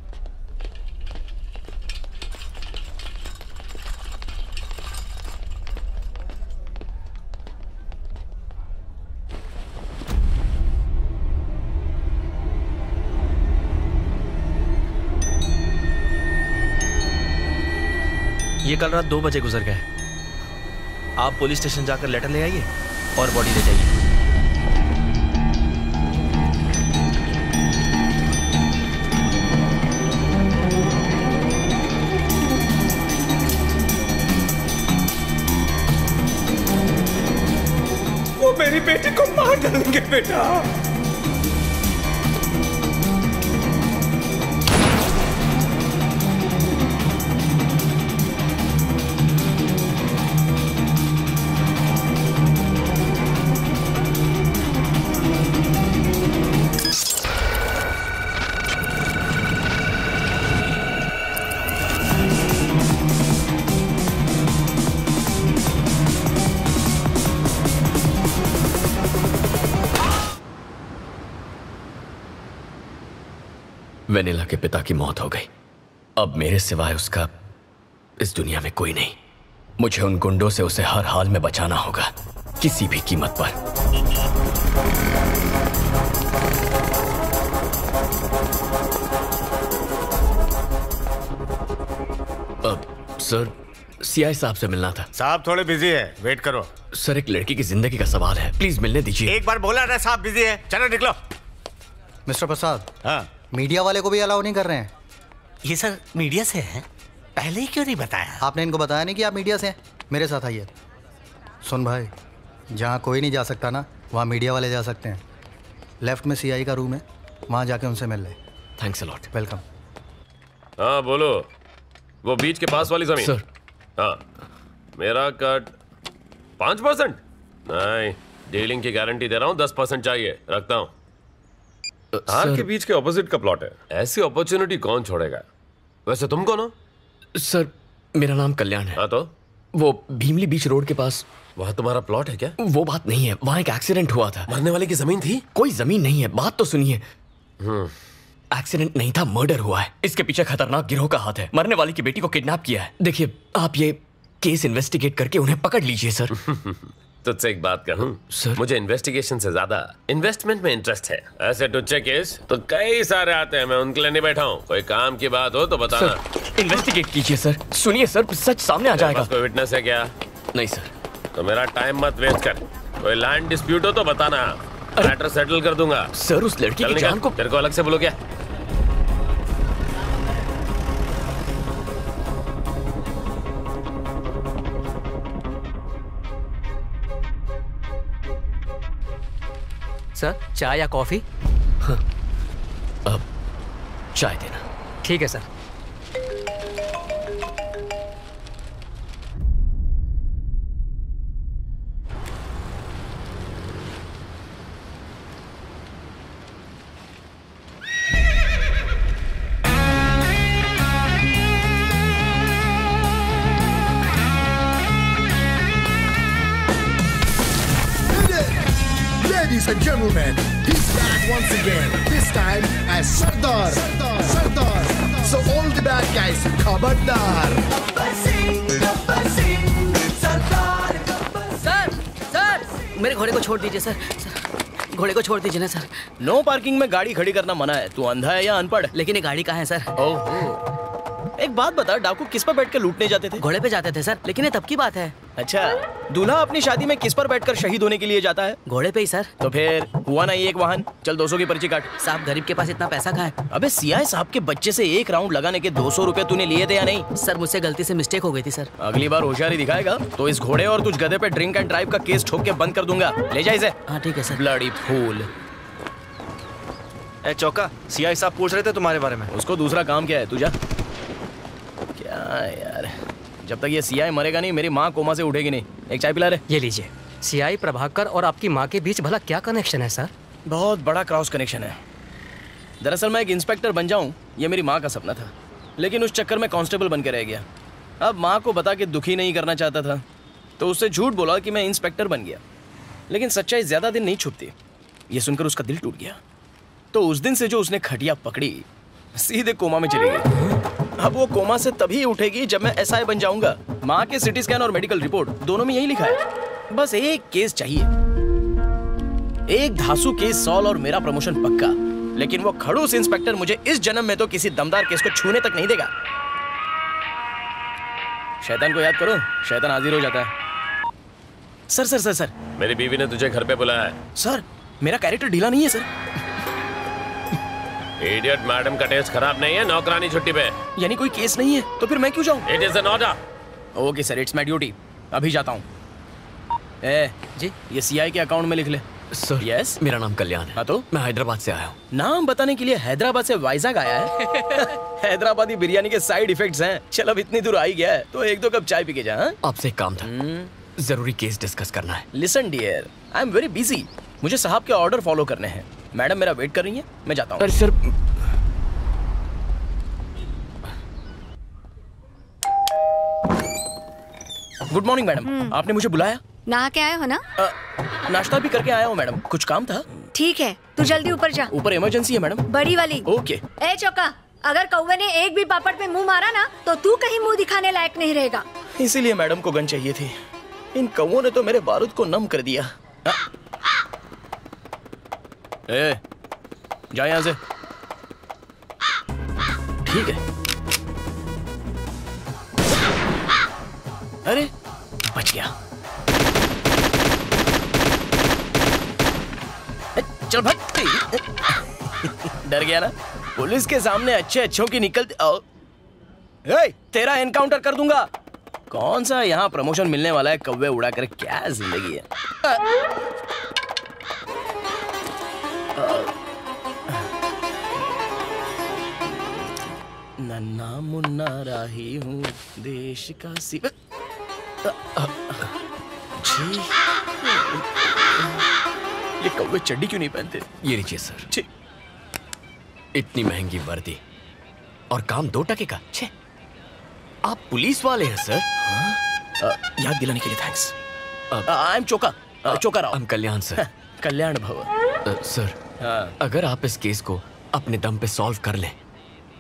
ये कल रात 2 बजे गुजर गए। आप पुलिस स्टेशन जाकर लेटर ले आइए और बॉडी ले जाइए। वो मेरी बेटी को मार डालेंगे बेटा। वेनिला के पिता की मौत हो गई। अब मेरे सिवाय उसका इस दुनिया में कोई नहीं। मुझे उन गुंडों से उसे हर हाल में बचाना होगा, किसी भी कीमत पर। अब सर, सीआई साहब से मिलना था। साहब थोड़े बिजी है, वेट करो। सर, एक लड़की की जिंदगी का सवाल है, प्लीज मिलने दीजिए। एक बार बोला ना साहब बिजी है, चलो निकलो। मिस्टर प्रसाद, हाँ, मीडिया वाले को भी अलाउ नहीं कर रहे हैं। ये सर मीडिया से है, पहले ही क्यों नहीं बताया? आपने इनको बताया नहीं कि आप मीडिया से हैं? मेरे साथ आइए। सुन भाई, जहाँ कोई नहीं जा सकता ना, वहाँ मीडिया वाले जा सकते हैं। लेफ्ट में सीआई का रूम है, वहाँ जाके उनसे मिल ले। Thanks a lot. वेलकम। हाँ बोलो, वो बीच के पास वाली जमीन। सर। हाँ, मेरा कट 5%? नहीं, डीलिंग की गारंटी दे रहा हूँ, 10% चाहिए, रखता हूँ। हार के बीच के ऑपोजिट का प्लॉट है, ऐसी अपॉर्चुनिटी कौन छोड़ेगा? वैसे तुम कौन हो? सर, मेरा नाम कल्याण है। हाँ तो? वो भीमली बीच रोड के पास। वहाँ तुम्हारा प्लॉट है क्या? वो बात नहीं है, वहाँ एक एक्सीडेंट हुआ था। मरने वाले की जमीन थी? कोई जमीन नहीं है, बात तो सुनिए। एक्सीडेंट नहीं था, मर्डर हुआ है। इसके पीछे खतरनाक गिरोह का हाथ है। मरने वाली की बेटी को किडनैप किया है। देखिए, आप ये केस इन्वेस्टिगेट करके उन्हें पकड़ लीजिए सर। तुझसे एक बात कहूं सर, मुझे इन्वेस्टिगेशन से ज्यादा इन्वेस्टमेंट में इंटरेस्ट है। ऐसे टुच्चे केस तो कई सारे आते हैं, मैं उनके लिए नहीं बैठा हूँ। कोई काम की बात हो तो बताना। इन्वेस्टिगेट कीजिए सर। सुनिए सर, सच सामने आ जाएगा। कोई विटनेस है क्या? नहीं सर। तो मेरा टाइम मत वेस्ट कर। कोई लैंड डिस्प्यूट हो तो बताना, मैटर सेटल कर दूंगा। सर, उस लड़की की जान को तेरे को अलग से बोलो क्या? सर, चाय या कॉफी? हाँ, अब चाय देना। ठीक है sir. Ladies and gentlemen, he's back once again. This time as Sardar. Sardar. So all the bad guys, खबरदार. सर, सर, मेरे घोड़े को छोड़ दीजिए सर। सर, घोड़े को छोड़ दीजिए ना सर। नो पार्किंग में गाड़ी खड़ी करना मना है। तू अंधा है या अनपढ़? लेकिन ये गाड़ी कहाँ है सर? ओह, एक बात बता, डाकू किस पर बैठ कर लूटने जाते थे? घोड़े पे जाते थे सर, लेकिन ये तब की बात है। अच्छा, दूल्हा अपनी शादी में किस पर बैठकर शहीद होने के लिए जाता है? घोड़े पे ही सर। तो फिर हुआ ना एक वाहन। चल 200 की पर्ची काट। साहब, गरीब के पास इतना पैसा कहाँ है? अबे सीआई साहब के बच्चे से एक राउंड लगाने के 200 रुपए तूने लिए थे या नहीं? सर, मुझसे गलती से मिस्टेक हो गई थी सर। अगली बार होशियारी दिखाएगा तो इस घोड़े और तुझ गधे पे ड्रिंक एंड ड्राइव का केस ठोक के बंद कर दूंगा। ले जा इसे। हाँ ठीक है सर। Bloody fool. ए चौका, सीआई साहब पूछ रहे थे तुम्हारे बारे में। उसको दूसरा काम क्या है? तू जा। क्या यार, जब तक ये सीआई मरेगा नहीं, मेरी माँ कोमा से उठेगी नहीं। एक चाय पिला रहे। ये लीजिए। सीआई प्रभाकर और आपकी माँ के बीच भला क्या कनेक्शन है सर? बहुत बड़ा क्रॉस कनेक्शन है। दरअसल मैं एक इंस्पेक्टर बन जाऊं, ये मेरी माँ का सपना था, लेकिन उस चक्कर में कांस्टेबल बन के रह गया। अब माँ को बता के दुखी नहीं करना चाहता था, तो उससे झूठ बोला कि मैं इंस्पेक्टर बन गया। लेकिन सच्चाई ज्यादा दिन नहीं छुपती। ये सुनकर उसका दिल टूट गया। तो उस दिन से जो उसने खटिया पकड़ी, सीधे कोमा में चली गई। अब वो कोमा से तभी उठेगी जब मैं एसआई बन जाऊंगा। माँ के सिटी स्कैन और मेडिकल रिपोर्ट दोनों में यही लिखा है। बस एक केस चाहिए, एक धांसू केस सॉल्व और मेरा प्रमोशन पक्का। लेकिन वो खड़ूस इंस्पेक्टर मुझे इस जन्म में तो किसी दमदार केस को छूने तक नहीं देगा। शैतान को याद करो, शैतान हाजिर हो जाता है। सर सर सर सर, मेरी बीवी ने तुझे घर पे बुलाया है। सर, मेरा कैरेक्टर ढीला नहीं है सर। इडियट, मैडम का टेस्ट खराब नहीं है, नौकरानी छुट्टी पे। यानी कोई केस नहीं है तो फिर मैं क्यों जाऊं? It is an order. Okay sir, it's my duty. अभी जाता हूं। ए जी, ये सीआई के अकाउंट में लिख ले। सर, यस, मेरा नाम कल्याण है। हाँ तो? मैं हैदराबाद से आया हूँ। नाम बताने के लिए हैदराबाद से वाइजाग आया है? हैदराबादी बिरयानी के साइड इफेक्ट्स हैं। चल, अब इतनी दूर आ ही गया है तो एक दो कप चाय पी के जा। आपसे एक काम था, जरूरी केस डिस्कस करना है। Listen dear, I am very busy. मुझे साहब के ऑर्डर फॉलो करने हैं। मैडम मेरा वेट कर रही है, मैं जाता हूँ। Sir, good morning madam. आपने मुझे बुलाया? नहा के आए हो ना? नाश्ता भी करके आया हूँ मैडम। कुछ काम था? ठीक है, तू जल्दी ऊपर जा। ऊपर इमरजेंसी है मैडम। बड़ी वाली। ओके। ए चौका, अगर कौवे ने एक भी पापड़ पे मुंह मारा ना तो तू कहीं मुंह दिखाने लायक नहीं रहेगा। इसीलिए मैडम को गन चाहिए थी। इन कौवों ने तो मेरे बारूद को नम कर दिया। ए, जा यहाँ से। ठीक है। अरे बच गया। चल भाग। डर गया ना? पुलिस के सामने अच्छे अच्छों की निकलती। तेरा एनकाउंटर कर दूंगा। कौन सा यहाँ प्रमोशन मिलने वाला है? कौवे उड़ा कर क्या जिंदगी है। नन्ना मुन्ना राही हूँ देश का सिवा। ये कौवे चड्डी क्यों नहीं पहनते? ये लीजिए सर। इतनी महंगी वर्दी और काम 2 टके का। छे, आप पुलिस वाले हैं सर? याद दिलाने के लिए thanks. I am Choka. Choka Rao. हम कल्याण सर। कल्याण भव। सर, अगर आप इस केस को अपने दम पे सॉल्व कर लें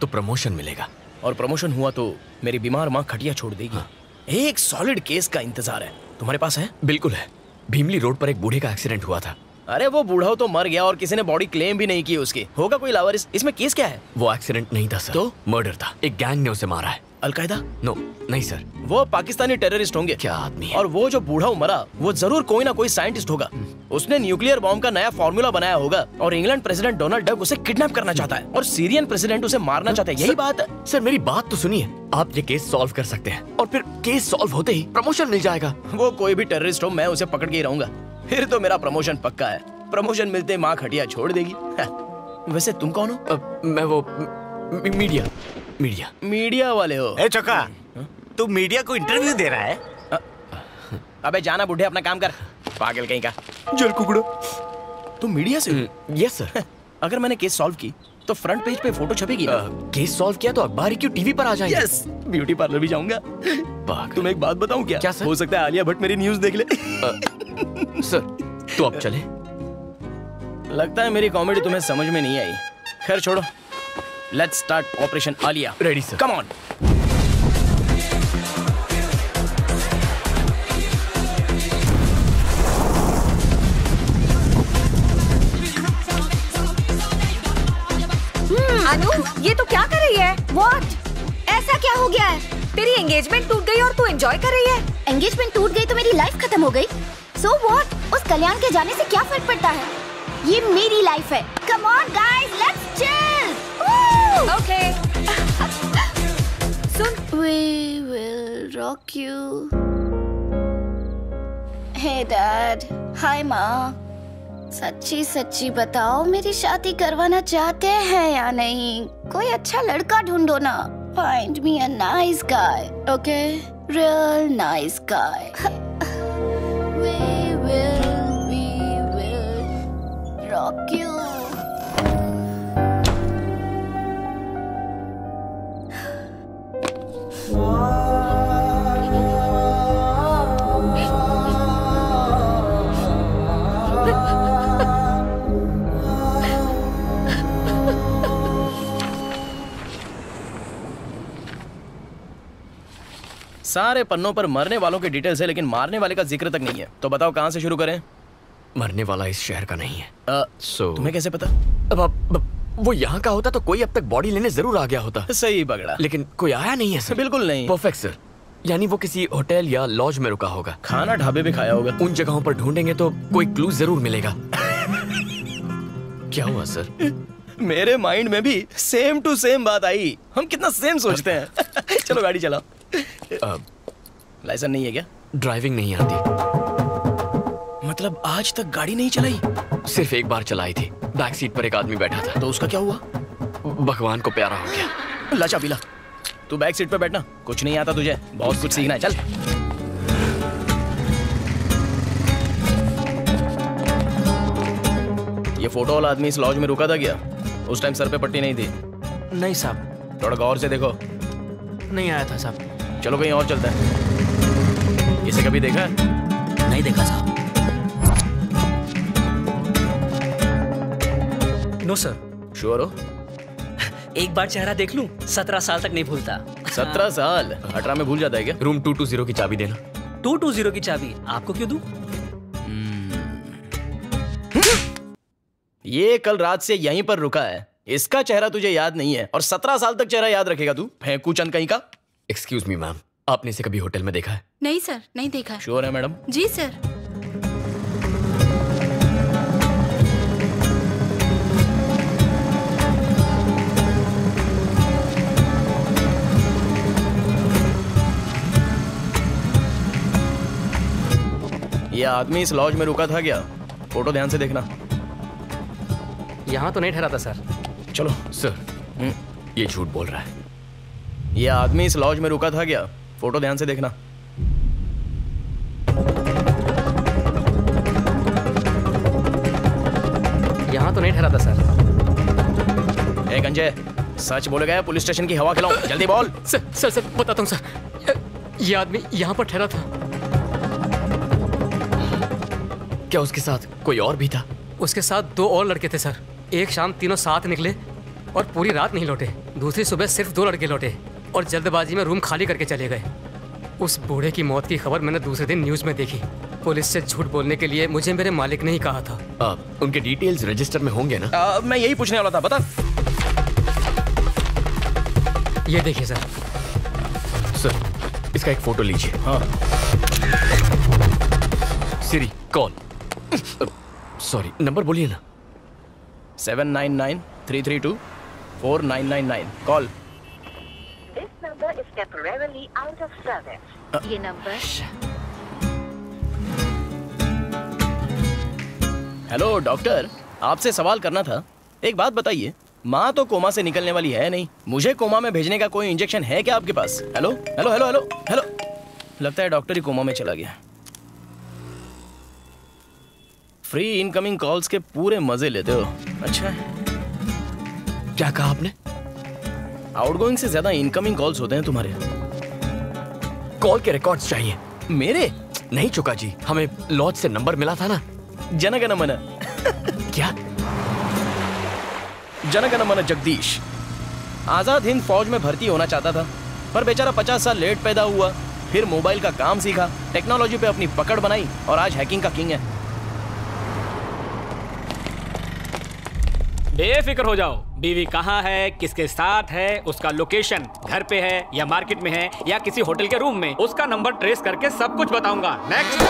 तो प्रमोशन मिलेगा। और प्रमोशन हुआ तो मेरी बीमार माँ खटिया छोड़ देगी। एक सॉलिड केस का इंतजार है। तुम्हारे पास है? बिल्कुल है। भीमली रोड पर एक बूढ़े का एक्सीडेंट हुआ था। अरे वो बूढ़ा तो मर गया और किसी ने बॉडी क्लेम भी नहीं की उसकी। होगा कोई लावारिस। इसमें केस क्या है? वो एक्सीडेंट नहीं था सर, तो मर्डर था। एक गैंग ने उसे मारा है। अलकायदा? नो, नहीं सर। वो पाकिस्तानी टेररिस्ट होंगे। क्या आदमी है? और वो जो बूढ़ा मरा वो जरूर कोई ना कोई साइंटिस्ट होगा। उसने न्यूक्लियर बॉम्ब का नया फॉर्मूला बनाया होगा और इंग्लैंड प्रेसिडेंट डोनाल्ड डक उसे किडनैप करना चाहता है और सीरियन प्रेसिडेंट उसे मारना चाहता है। यही बात है। सर मेरी बात तो सुनिए। आप ये केस सॉल्व कर सकते हैं और फिर केस सॉल्व होते ही प्रमोशन मिल जाएगा। वो कोई भी टेररिस्ट हो, मैं उसे पकड़ के ही रहूंगा। फिर तो मेरा प्रमोशन पक्का है। प्रमोशन मिलते माँ खटिया छोड़ देगी। वैसे तुम कौन हो? मैं वो मीडिया वाले हो? ए चौका, तू मीडिया को इंटरव्यू दे रहा है? अबे जाना बुढ़े, अपना काम कर। पागल कहीं का। जल कुकड़ो। तुम मीडिया से हो? Yes sir. अगर मैंने केस सॉल्व की तो फ्रंट पेज पे फोटो छपेगी। केस सॉल्व किया तो अखबार क्यों टीवी पर आ जाएंगे? यस, ब्यूटी पार्लर भी जाऊंगा। तुम एक बात बताऊं क्या? सर? हो सकता है आलिया भट्ट मेरी न्यूज देख ले। सर तो अब चले। लगता है मेरी कॉमेडी तुम्हें समझ में नहीं आई। खैर छोड़ो, let's start operation Alia. Ready sir. Come on. Anu, ये तो क्या कर रही है? What? ऐसा क्या हो गया है? तेरी एंगेजमेंट टूट गई और तू एंजॉय कर रही है? एंगेजमेंट टूट गई तो मेरी लाइफ खत्म हो गई। So what? उस कल्याण के जाने से क्या फर्क पड़ता है? ये मेरी लाइफ है। Come on guys, let's chill. Okay. Soon, We will rock you. Hey Dad. Hi माँ। सच्ची सच्ची बताओ, मेरी शादी करवाना चाहते हैं या नहीं? कोई अच्छा लड़का ढूंढो ना। Find me a nice guy, okay? Real nice guy. We will rock you. सारे पन्नों पर मरने वालों के डिटेल्स है लेकिन मारने वाले का जिक्र तक नहीं है। तो बताओ कहाँ से शुरू करें? मरने वाला इस शहर का नहीं है। तुम्हें कैसे पता? अब वो यहाँ का होता तो कोई अब तक बॉडी लेने जरूर आ गया होता। सही पकड़ा। लेकिन कोई आया नहीं है सर। बिल्कुल नहीं। Perfect sir. यानी वो किसी होटल या लॉज में रुका होगा। खाना ढाबे पे खाया होगा। उन जगहों पर ढूंढेंगे तो कोई क्लू जरूर मिलेगा। क्या हुआ सर? मेरे माइंड में भी सेम टू सेम बात आई। हम कितना सेम सोचते हैं। चलो गाड़ी चलाओ। लाइसेंस नहीं है क्या? ड्राइविंग नहीं आती। मतलब आज तक गाड़ी नहीं चलाई? सिर्फ एक बार चलाई थी। बैक सीट पर एक आदमी बैठा था। तो उसका क्या हुआ? भगवान को प्यारा हो गया। ला चाबी ला। तू बैक सीट पे बैठना। कुछ नहीं आता तुझे, बहुत कुछ सीखना है। चल। ये फोटो वाला आदमी इस लॉज में रुका था क्या? उस टाइम सर पे पट्टी नहीं थी? नहीं साहब। थोड़ा गौर से देखो। नहीं आया था साहब। चलो कहीं और चलता है। इसे कभी देखा है? नहीं देखा साहब। No sir. श्योर हो? एक बार चेहरा देख लूं, 17 साल तक नहीं भूलता। 17 साल? 18 में भूल जाता है क्या? रूम 220 की चाबी देना। 220 की चाबी आपको क्यों दूं? ये कल रात से यहीं पर रुका है, इसका चेहरा तुझे याद नहीं है और 17 साल तक चेहरा याद रखेगा तू? फेंकू चंद कहीं का। एक्सक्यूज मी मैम, आपने इसे कभी होटल में देखा है? नहीं सर, नहीं देखा। श्योर है मैडम? जी सर। ये आदमी इस लॉज में रुका था क्या? फोटो ध्यान से देखना। यहाँ तो नहीं ठहरा था सर। चलो। सर, ये झूठ बोल रहा है। ये आदमी इस लॉज में रुका था क्या? फोटो ध्यान से देखना। यहाँ तो नहीं ठहरा था सर। ए गंजे, सच बोलेगा या पुलिस स्टेशन की हवा खिलाऊं? जल्दी बोल। सर बताता हूँ सर, ये आदमी यहाँ पर ठहरा था। क्या उसके साथ कोई और भी था? उसके साथ 2 और लड़के थे सर। एक शाम तीनों साथ निकले और पूरी रात नहीं लौटे। दूसरी सुबह सिर्फ 2 लड़के लौटे और जल्दबाजी में रूम खाली करके चले गए। उस बूढ़े की मौत की खबर मैंने दूसरे दिन न्यूज़ में देखी। पुलिस से झूठ बोलने के लिए मुझे मेरे मालिक ने ही कहा था। उनके डिटेल्स रजिस्टर में होंगे ना? मैं यही पूछने वाला था, बता। ये देखिए सर। सर, इसका एक फोटो लीजिए। हाँ। Siri call. सॉरी, नंबर बोलिए ना। 799-332-4999 call. This number is temporarily out of service. ये नंबर। हेलो डॉक्टर, आपसे सवाल करना था। एक बात बताइए, माँ तो कोमा से निकलने वाली है नहीं, मुझे कोमा में भेजने का कोई इंजेक्शन है क्या आपके पास? Hello hello hello hello hello. लगता है डॉक्टर ही कोमा में चला गया। फ्री इनकमिंग कॉल्स के पूरे मजे लेते हो। अच्छा, क्या कहा आपने? आउटगोइंग से ज्यादा इनकमिंग कॉल्स होते हैं तुम्हारे। कॉल के रिकॉर्ड्स चाहिए। मेरे? नहीं चुका जी, हमें लॉज से नंबर मिला था ना। जनगण मन। क्या? जनगण मन जगदीश आजाद हिंद फौज में भर्ती होना चाहता था, पर बेचारा 50 साल लेट पैदा हुआ। फिर मोबाइल का काम सीखा, टेक्नोलॉजी पे अपनी पकड़ बनाई और आज हैकिंग का किंग है। बेफिक्र हो जाओ। बीवी कहाँ है, किसके साथ है, उसका लोकेशन घर पे है या मार्केट में है या किसी होटल के रूम में, उसका नंबर ट्रेस करके सब कुछ बताऊंगा। नेक्स्ट।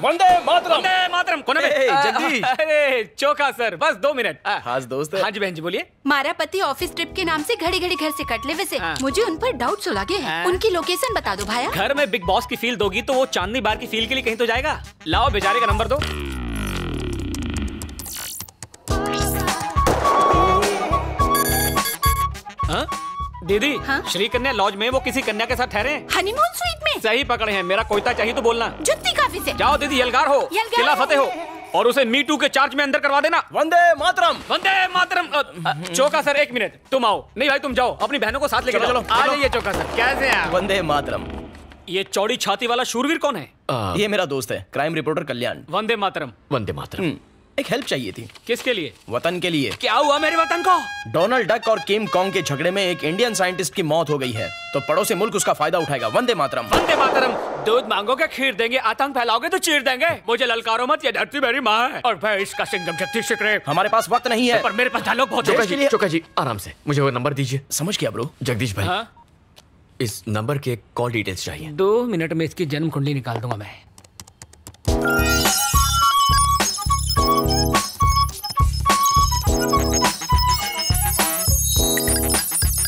वंदे मातरम। वंदे मातरम। कौन है? जगदीश। अरे चोखा सर, बस 2 मिनट। खास दोस्त है। हाँ जी बहन जी, बोलिए। मारा पति ऑफिस ट्रिप के नाम से घड़ी घड़ी घर से कट ले। वैसे मुझे उन पर डाउट लगे हैं। उनकी लोकेशन बता दो भाया। घर में बिग बॉस की फील दोगी तो वो चांदनी बार की फील के लिए कहीं तो जाएगा। लाओ बेचारे का नंबर दो। हाँ? दीदी, श्री कन्या लॉज में वो किसी कन्या के साथ ठहरे हैं। हनीमून स्वीट में। सही पकड़े हैं। मेरा कोयता चाहिए तो बोलना। जुत्ती काफी से। जाओ दीदी, यलगार हो, किला फतेह हो और उसे मी टू के चार्ज में अंदर करवा देना। वंदे मातरम। वंदे मातरम। चोखा सर, 1 मिनट, तुम आओ। नहीं भाई, तुम जाओ, अपनी बहनों को साथ लेके चलो, जाओ। चलो, आ चलो। जाइए चोखा सर। कैसे हैं आप? वंदे मातरम। ये चौड़ी छाती वाला शूरवीर कौन है? ये मेरा दोस्त है, क्राइम रिपोर्टर कल्याण। वंदे मातरम। वंदे मातरम। एक हेल्प चाहिए थी। किसके लिए? वतन के लिए। क्या हुआ मेरे वतन को? डोनाल्ड डक और किम कॉन्ग के झगड़े में एक इंडियन साइंटिस्ट की मौत हो गई है, तो पड़ोसी मुल्क उसका फायदा उठाएगा। वंदे मातरम। वंदे मातरम। दूध मांगोगे खीर देंगे, आतंक फैलाओगे तो चीर देंगे। मुझे ललकारो मत, ये धरती मेरी माँ है और मैं इसका सिंघम जगदीश रे। हमारे पास वक्त नहीं है, पर मेरे पास डायलॉग बहुत है। चोखा जी आराम से, मुझे वो नंबर दीजिए। समझ गया ब्रो। जगदीश भाई, इस नंबर के कॉल डिटेल्स चाहिए। 2 मिनट में इसकी जन्म कुंडली निकाल दूंगा मैं।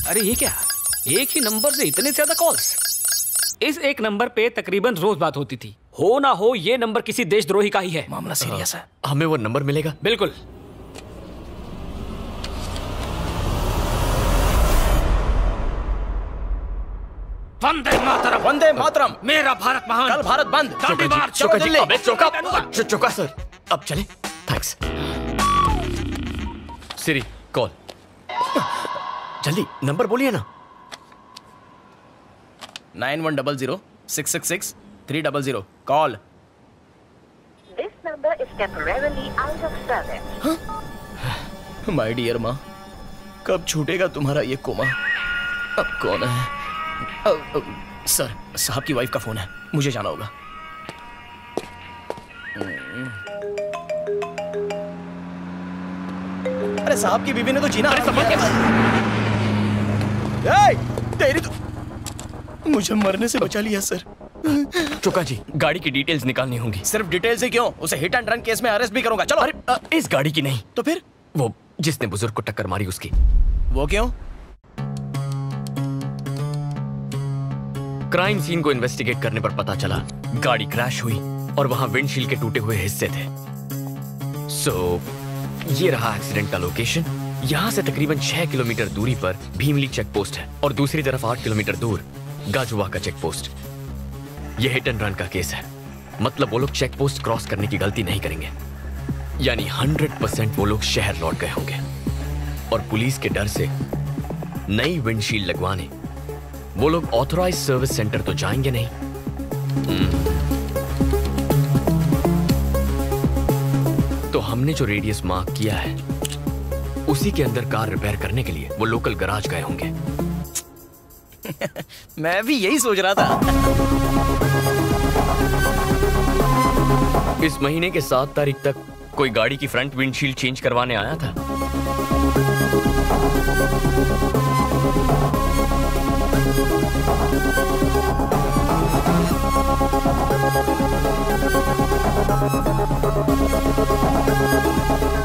अरे ये क्या, एक ही नंबर से इतने ज्यादा कॉल्स? इस एक नंबर पे तकरीबन रोज बात होती थी। हो ना हो, ये नंबर किसी देशद्रोही का ही है। मामला सीरियस है। हमें वो नंबर मिलेगा? बिल्कुल। वंदे मातरम। वंदे मातरम। मेरा भारत महान। कल भारत बंद। दांडी मार्च। चोखा जी, अबे चोखा। धन्यवाद। चोखा सर, अब चले। थैंक्स। Siri call. जल्दी नंबर बोलिए ना। 9100-666-300 call. This This number is temporarily out of service. My dear माँ, कब छूटेगा तुम्हारा ये कोमा? अब कौन है? सर, साहब की वाइफ का फोन है, मुझे जाना होगा। अरे साहब की बीवी ने तो जीना तेरी तो मुझे मरने से बचा लिया सर। चोका जी, गाड़ी की डिटेल्स निकालनी होंगी। सिर्फ डिटेल्स ही क्यों, उसे हिट एंड रन केस में अरेस्ट भी करूंगा। चलो। अरे इस गाड़ी की नहीं तो फिर? वो जिसने बुजुर्ग को टक्कर मारी उसकी। वो क्यों? क्राइम सीन को इन्वेस्टिगेट करने पर पता चला गाड़ी क्रैश हुई और वहां विंडशील्ड के टूटे हुए हिस्से थे। ये रहा एक्सीडेंट का लोकेशन। यहाँ से तकरीबन 6 किलोमीटर दूरी पर भीमली चेक पोस्ट है और दूसरी तरफ 8 किलोमीटर दूर गाजुआ का चेक पोस्ट। यह हिट एंड रन का केस है, मतलब वो लोग चेक पोस्ट क्रॉस करने की गलती नहीं करेंगे। यानी 100% वो लोग शहर लौट गए होंगे और पुलिस के डर से नई विंडशील्ड लगवाने वो लोग ऑथराइज सर्विस सेंटर तो जाएंगे नहीं। तो हमने जो रेडियस मार्क किया है उसी के अंदर कार रिपेयर करने के लिए वो लोकल गैराज गए होंगे। मैं भी यही सोच रहा था। इस महीने के 7 तारीख तक कोई गाड़ी की फ्रंट विंडशील्ड चेंज करवाने आया था?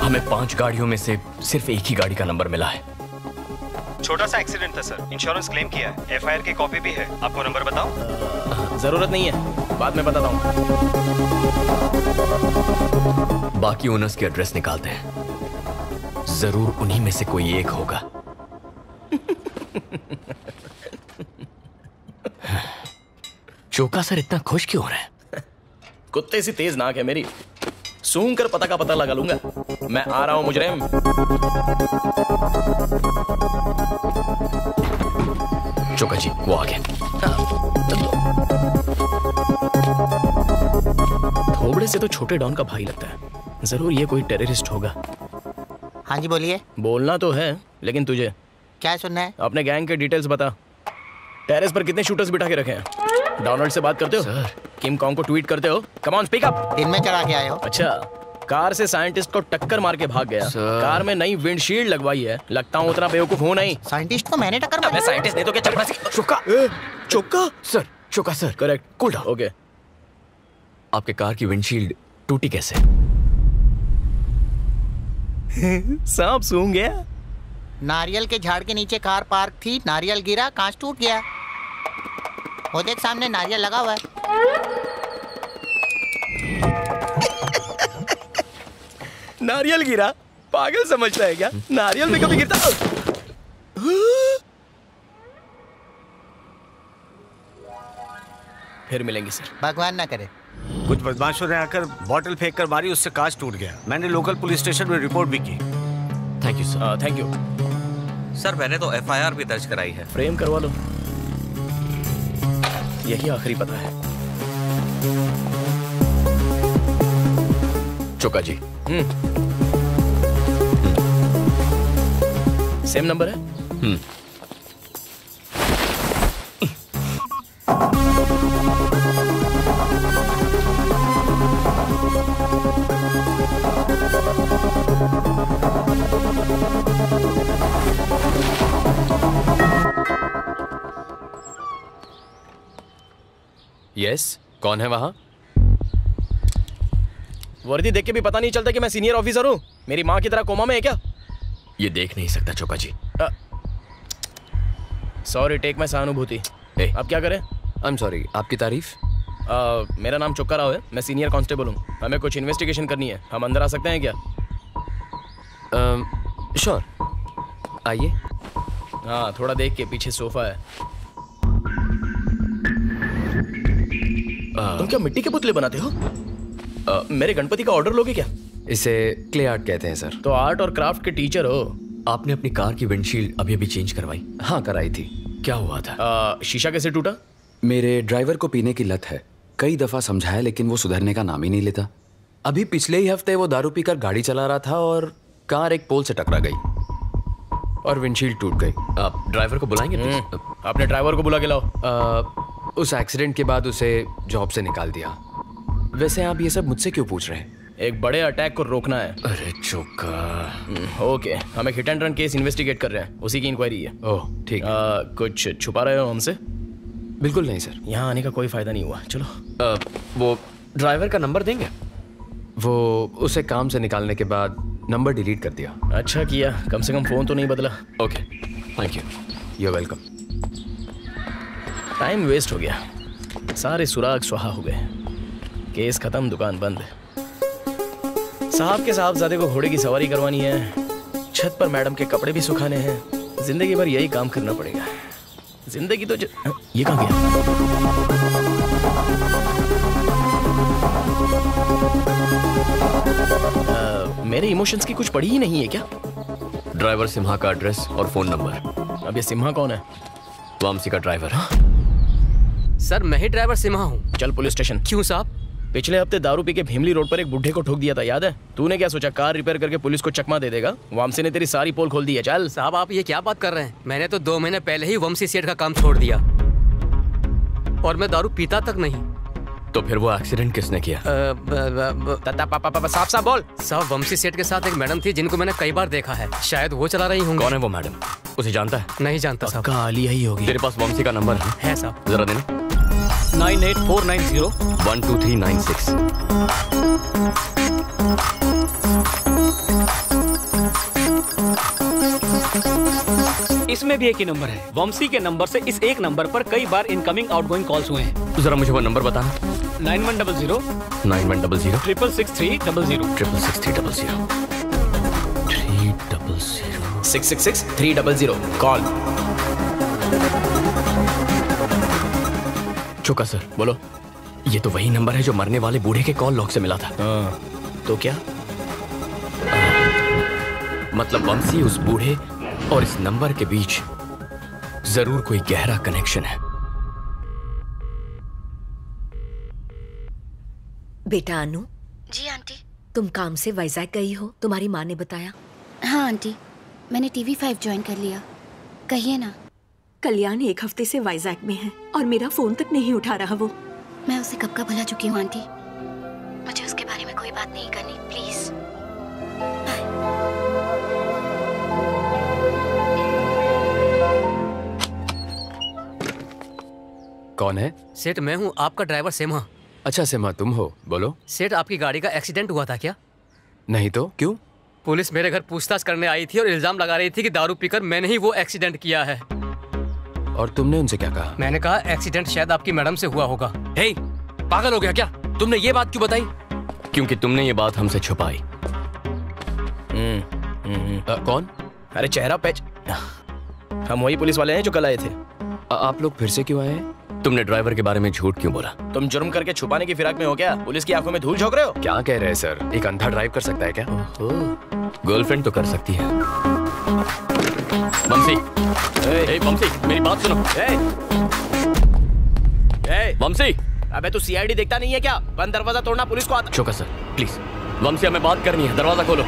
हमें 5 गाड़ियों में से सिर्फ एक ही गाड़ी का नंबर मिला है। छोटा सा एक्सीडेंट था सर, इंश्योरेंस क्लेम किया है, एफआईआर की कॉपी भी है। आपको नंबर बताऊं? जरूरत नहीं है, बाद में बताता हूँ। बाकी ओनर्स के एड्रेस निकालते हैं, जरूर उन्हीं में से कोई एक होगा। चोका सर इतना खुश क्यों हो रहा है? कुत्ते सी तेज नाक है मेरी, सूंघ कर पता का पता लगा लूंगा। मैं आ रहा हूं मुजरिम। चोका जी वो आ गए। थोबड़े से तो छोटे डॉन का भाई लगता है, जरूर ये कोई टेररिस्ट होगा। हाँ जी बोलिए। बोलना तो है, लेकिन तुझे क्या सुनना है? अपने गैंग के डिटेल्स बता। टेरेस पर कितने शूटर्स बिठा के रखे हैं? डोनाल्ड से बात करते हो? सर। किम कॉन्ग को ट्वीट करते हो? Come on speak up. दिन में चढ़ा के आए हो? अच्छा, कार से साइंटिस्ट को टक्कर मार के भाग गया। कार में नई विंडशील्ड लगवाई है। लगता हूँ उतना बेवकूफ हूँ नहीं। साइंटिस्ट को मैंने टक्कर मारी। मैं साइंटिस्ट नहीं तो क्या चपड़ा सी Choka. Choka sir, Choka sir. Correct, cool down. Okay. आपके कार की विंडशील्ड टूटी कैसे? सांप सूंघ गया। नारियल के झाड़ के नीचे कार पार्क थी, नारियल गिरा, कांच टूट गया। वो देख सामने नारियल लगा हुआ है। नारियल गिरा? पागल समझता है क्या? नारियल में कभी गिरता? फिर मिलेंगे सर। भगवान ना करे। कुछ बदमाशों ने आकर बॉटल फेंक कर मारी, उससे कांच टूट गया। मैंने लोकल पुलिस स्टेशन में रिपोर्ट भी की। Thank you sir. Thank you sir. मैंने तो एफआईआर भी दर्ज कराई है। फ्रेम करवा लो, यही आखिरी पता है। चोका जी। सेम नंबर है? यस, कौन है वहां? वर्दी देख के भी पता नहीं चलता कि मैं सीनियर ऑफिसर हूँ। मेरी माँ की तरह कोमा में है क्या? ये देख नहीं सकता चोका जी। सॉरी, टेक मैं सहानुभूति। अब क्या करें? आई एम सॉरी। आपकी तारीफ? मेरा नाम चोक्का राव है, मैं सीनियर कांस्टेबल हूँ। हमें कुछ इन्वेस्टिगेशन करनी है। हम अंदर आ सकते हैं क्या? श्योर, आइए। हाँ, थोड़ा देख के, पीछे सोफा है। तुम क्या मिट्टी के पुतले बनाते हो? मेरे गणपति का ऑर्डर लोगे क्या? इसे क्ले आर्ट कहते हैं सर। तो आर्ट और क्राफ्ट के टीचर हो। आपने अपनी कार की विंडशील्ड अभी अभी चेंज करवाई? हाँ, कराई थी। क्या हुआ था? शीशा कैसे टूटा? मेरे ड्राइवर को पीने की लत है। कई दफा समझाया लेकिन वो सुधरने का नाम ही नहीं लेता। अभी पिछले ही हफ्ते वो दारू पीकर गाड़ी चला रहा था और कार एक पोल से टकरा गई और विंडशील्ड टूट गई। आप ड्राइवर को बुलाएंगे? अपने ड्राइवर को बुला के लाओ। उस एक्सीडेंट के बाद उसे जॉब से निकाल दिया। वैसे आप ये सब मुझसे क्यों पूछ रहे हैं? एक बड़े अटैक को रोकना है। अरे चौका। ओके, हम एक hit and run case investigate कर रहे हैं, उसी की इंक्वायरी है। ओह ठीक। कुछ छुपा रहे हो हमसे? बिल्कुल नहीं सर। यहाँ आने का कोई फायदा नहीं हुआ। चलो। वो ड्राइवर का नंबर देंगे? वो उसे काम से निकालने के बाद नंबर डिलीट कर दिया। अच्छा किया, कम से कम फोन तो नहीं बदला। Okay, thank you. You are welcome. Time waste हो गया, सारे सुराग सुहा हो गए, केस खत्म, दुकान बंद। साहब के साहबजादे को घोड़े की सवारी करवानी है, छत पर मैडम के कपड़े भी सुखाने हैं, जिंदगी भर यही काम करना पड़ेगा। जिंदगी तो ये कहाँ गया? मेरे इमोशंस की कुछ पड़ी ही नहीं है क्या? ड्राइवर सिम्हा का एड्रेस और फोन नंबर। अब ये सिम्हा कौन है? वामसी का ड्राइवर। सर मैं ही ड्राइवर सिम्हा हूँ। चल पुलिस स्टेशन। क्यों साहब? पिछले हफ्ते दारू पी के भीमली रोड पर एक बुढ़े को ठोक दिया था, याद है? तूने क्या सोचा कार रिपेयर करके पुलिस को चकमा दे देगा? वामसी ने तेरी सारी पोल खोल दी है। चल। साहब आप ये क्या बात कर रहे हैं? मैंने तो 2 महीने पहले ही वंशी सेठ का काम छोड़ दिया और मैं दारू पीता तक नहीं। तो फिर वो एक्सीडेंट किसने किया? साफ साफ बोल। साहब वंशी सेठ के साथ एक मैडम थी जिनको मैंने कई बार देखा है, शायद वो चला रही होंगी। कौन है वो मैडम? उसे जानता है? नहीं जानता साहब। काली ही होगी। तेरे पास वंशी का नंबर है साहब? जरा देना। 98490 12396। इसमें भी एक ही नंबर है। वंशी के नंबर से इस एक नंबर पर कई बार इनकमिंग आउटगोइंग कॉल्स हुए हैं। जरा मुझे वो नंबर बताना। 9100 9100 666 666 666 300 कॉल। चुका सर। बोलो। ये तो वही नंबर है जो मरने वाले बूढ़े के कॉल लॉग से मिला था। तो क्या? मतलब वंशी, उस बूढ़े और इस नंबर के बीच जरूर कोई गहरा कनेक्शन है। बेटा अनु। जी आंटी। तुम काम से वाइजैक गई हो, तुम्हारी माँ ने बताया। हाँ आंटी, मैंने TV5 ज्वाइन कर लिया। कहिए ना। कल्याण 1 हफ्ते से वाइजैक में है और मेरा फोन तक नहीं उठा रहा वो। मैं उसे कब का भुला चुकी हूँ आंटी, मुझे उसके बारे में कोई बात नहीं करनी प्लीज। कौन है? सेठ मैं हूँ, आपका ड्राइवर सिम्हा। अच्छा सिम्हा तुम हो, बोलो। सेठ आपकी गाड़ी का एक्सीडेंट हुआ था क्या? नहीं तो क्यों? पुलिस मेरे घर पूछताछ करने आई थी और इल्जाम लगा रही थी कि दारू पीकर मैंने ही वो एक्सीडेंट किया है। और तुमने उनसे क्या कहा? मैंने कहा एक्सीडेंट शायद आपकी मैडम से हुआ होगा। हे, पागल हो गया क्या? तुमने ये बात क्यों बताई? क्योंकि तुमने ये बात हमसे छुपाई। कौन? अरे चेहरा पैच। हम वही पुलिस वाले हैं जो कल आए थे। आप लोग फिर से क्यों आए हैं? तुमने ड्राइवर के बारे में झूठ क्यों बोला? तुम जुर्म करके छुपाने की फिराक में हो क्या? पुलिस की आंखों में धूल झोंक रहे हो? क्या कह रहे हैं सर? एक अंधा ड्राइव कर सकता है क्या? गर्लफ्रेंड तो कर सकती है। बंसी, बंसी मेरी बात सुनो। बंसी, अबे तू CID देखता नहीं है क्या? बंद दरवाजा तोड़ना पुलिस को आता। चौका सर प्लीज, बंसी हमें बात करनी है, दरवाजा खोलो।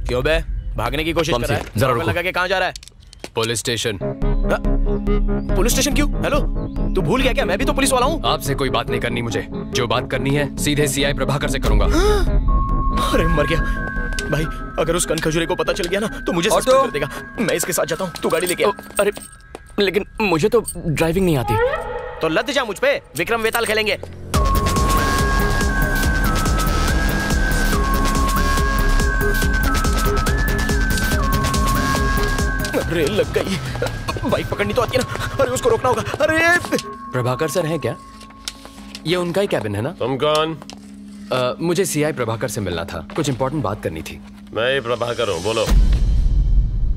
क्यों बे? भागने की कोशिश कर रहा है? जरा रुको। लगा के कहाँ जा रहा है? Police station. पुलिस स्टेशन क्यों? हेलो, तू भूल गया क्या? मैं भी तो पुलिस वाला हूँ। आपसे कोई बात नहीं करनी मुझे। जो बात करनी है सीधे CI प्रभाकर से करूंगा। अरे मर गया भाई, अगर उस कनखजूरे को पता चल गया ना तो मुझे सस्पेंड कर देगा। मैं इसके साथ जाता हूँ, तू गाड़ी लेके आ। अरे लेकिन मुझे तो ड्राइविंग नहीं आती। तो लद जा मुझ पे, विक्रम वेताल खेलेंगे। अरे लग गई, बाइक पकड़नी तो आती है ना। अरे उसको रोकना होगा। अरे प्रभाकर सर हैं क्या? ये उनका ही कैबिन है ना? तुम कौन? मुझे CI प्रभाकर से मिलना था, कुछ इंपॉर्टेंट बात करनी थी। मैं ही प्रभाकर हूँ, बोलो।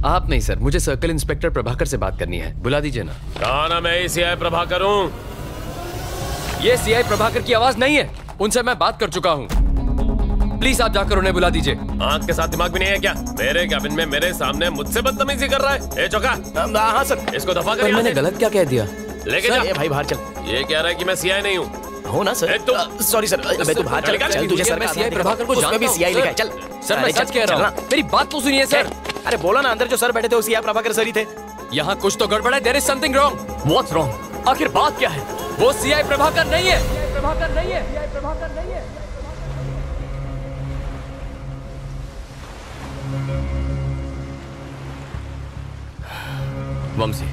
आप नहीं सर, मुझे सर्कल इंस्पेक्टर प्रभाकर से बात करनी है, बुला दीजिए ना। कहा ना मैं ही CI प्रभाकर हूँ। ये CI प्रभाकर की आवाज नहीं है, उनसे मैं बात कर चुका हूँ। प्लीज आप जाकर उन्हें बुला दीजिए। आंख के साथ दिमाग भी नहीं है क्या? मेरे कैबिन में मेरे सामने मुझसे बदतमीजी कर रहा है। ए चौका। हाँ सर। इसको दफा कर। मैंने गलत क्या कह दिया? लेके जा। भाई बाहर चल। ये कह रहा है कि मैं CI नहीं हूँ। हो ना सर? सॉरी सर, अबे तू बाहर चल, चल तुझे सर मैं सीआई प्रभाकर को उसमें भी जानता सीआई हूं, लिखा है, चल। सर मैं सच कह रहा हूँ, मेरी बात तो सुनिए सर। अरे बोला ना, अंदर जो सर बैठे थे वो सीआई प्रभाकर सर ही थे। यहाँ कुछ तो गड़बड़ है। There is something wrong. What's wrong? आखिर बात क्या है? वो सीआई प्रभाकर नहीं है। प्रभाकर नहीं है। सीआई प्रभाकर नहीं है। वंशी,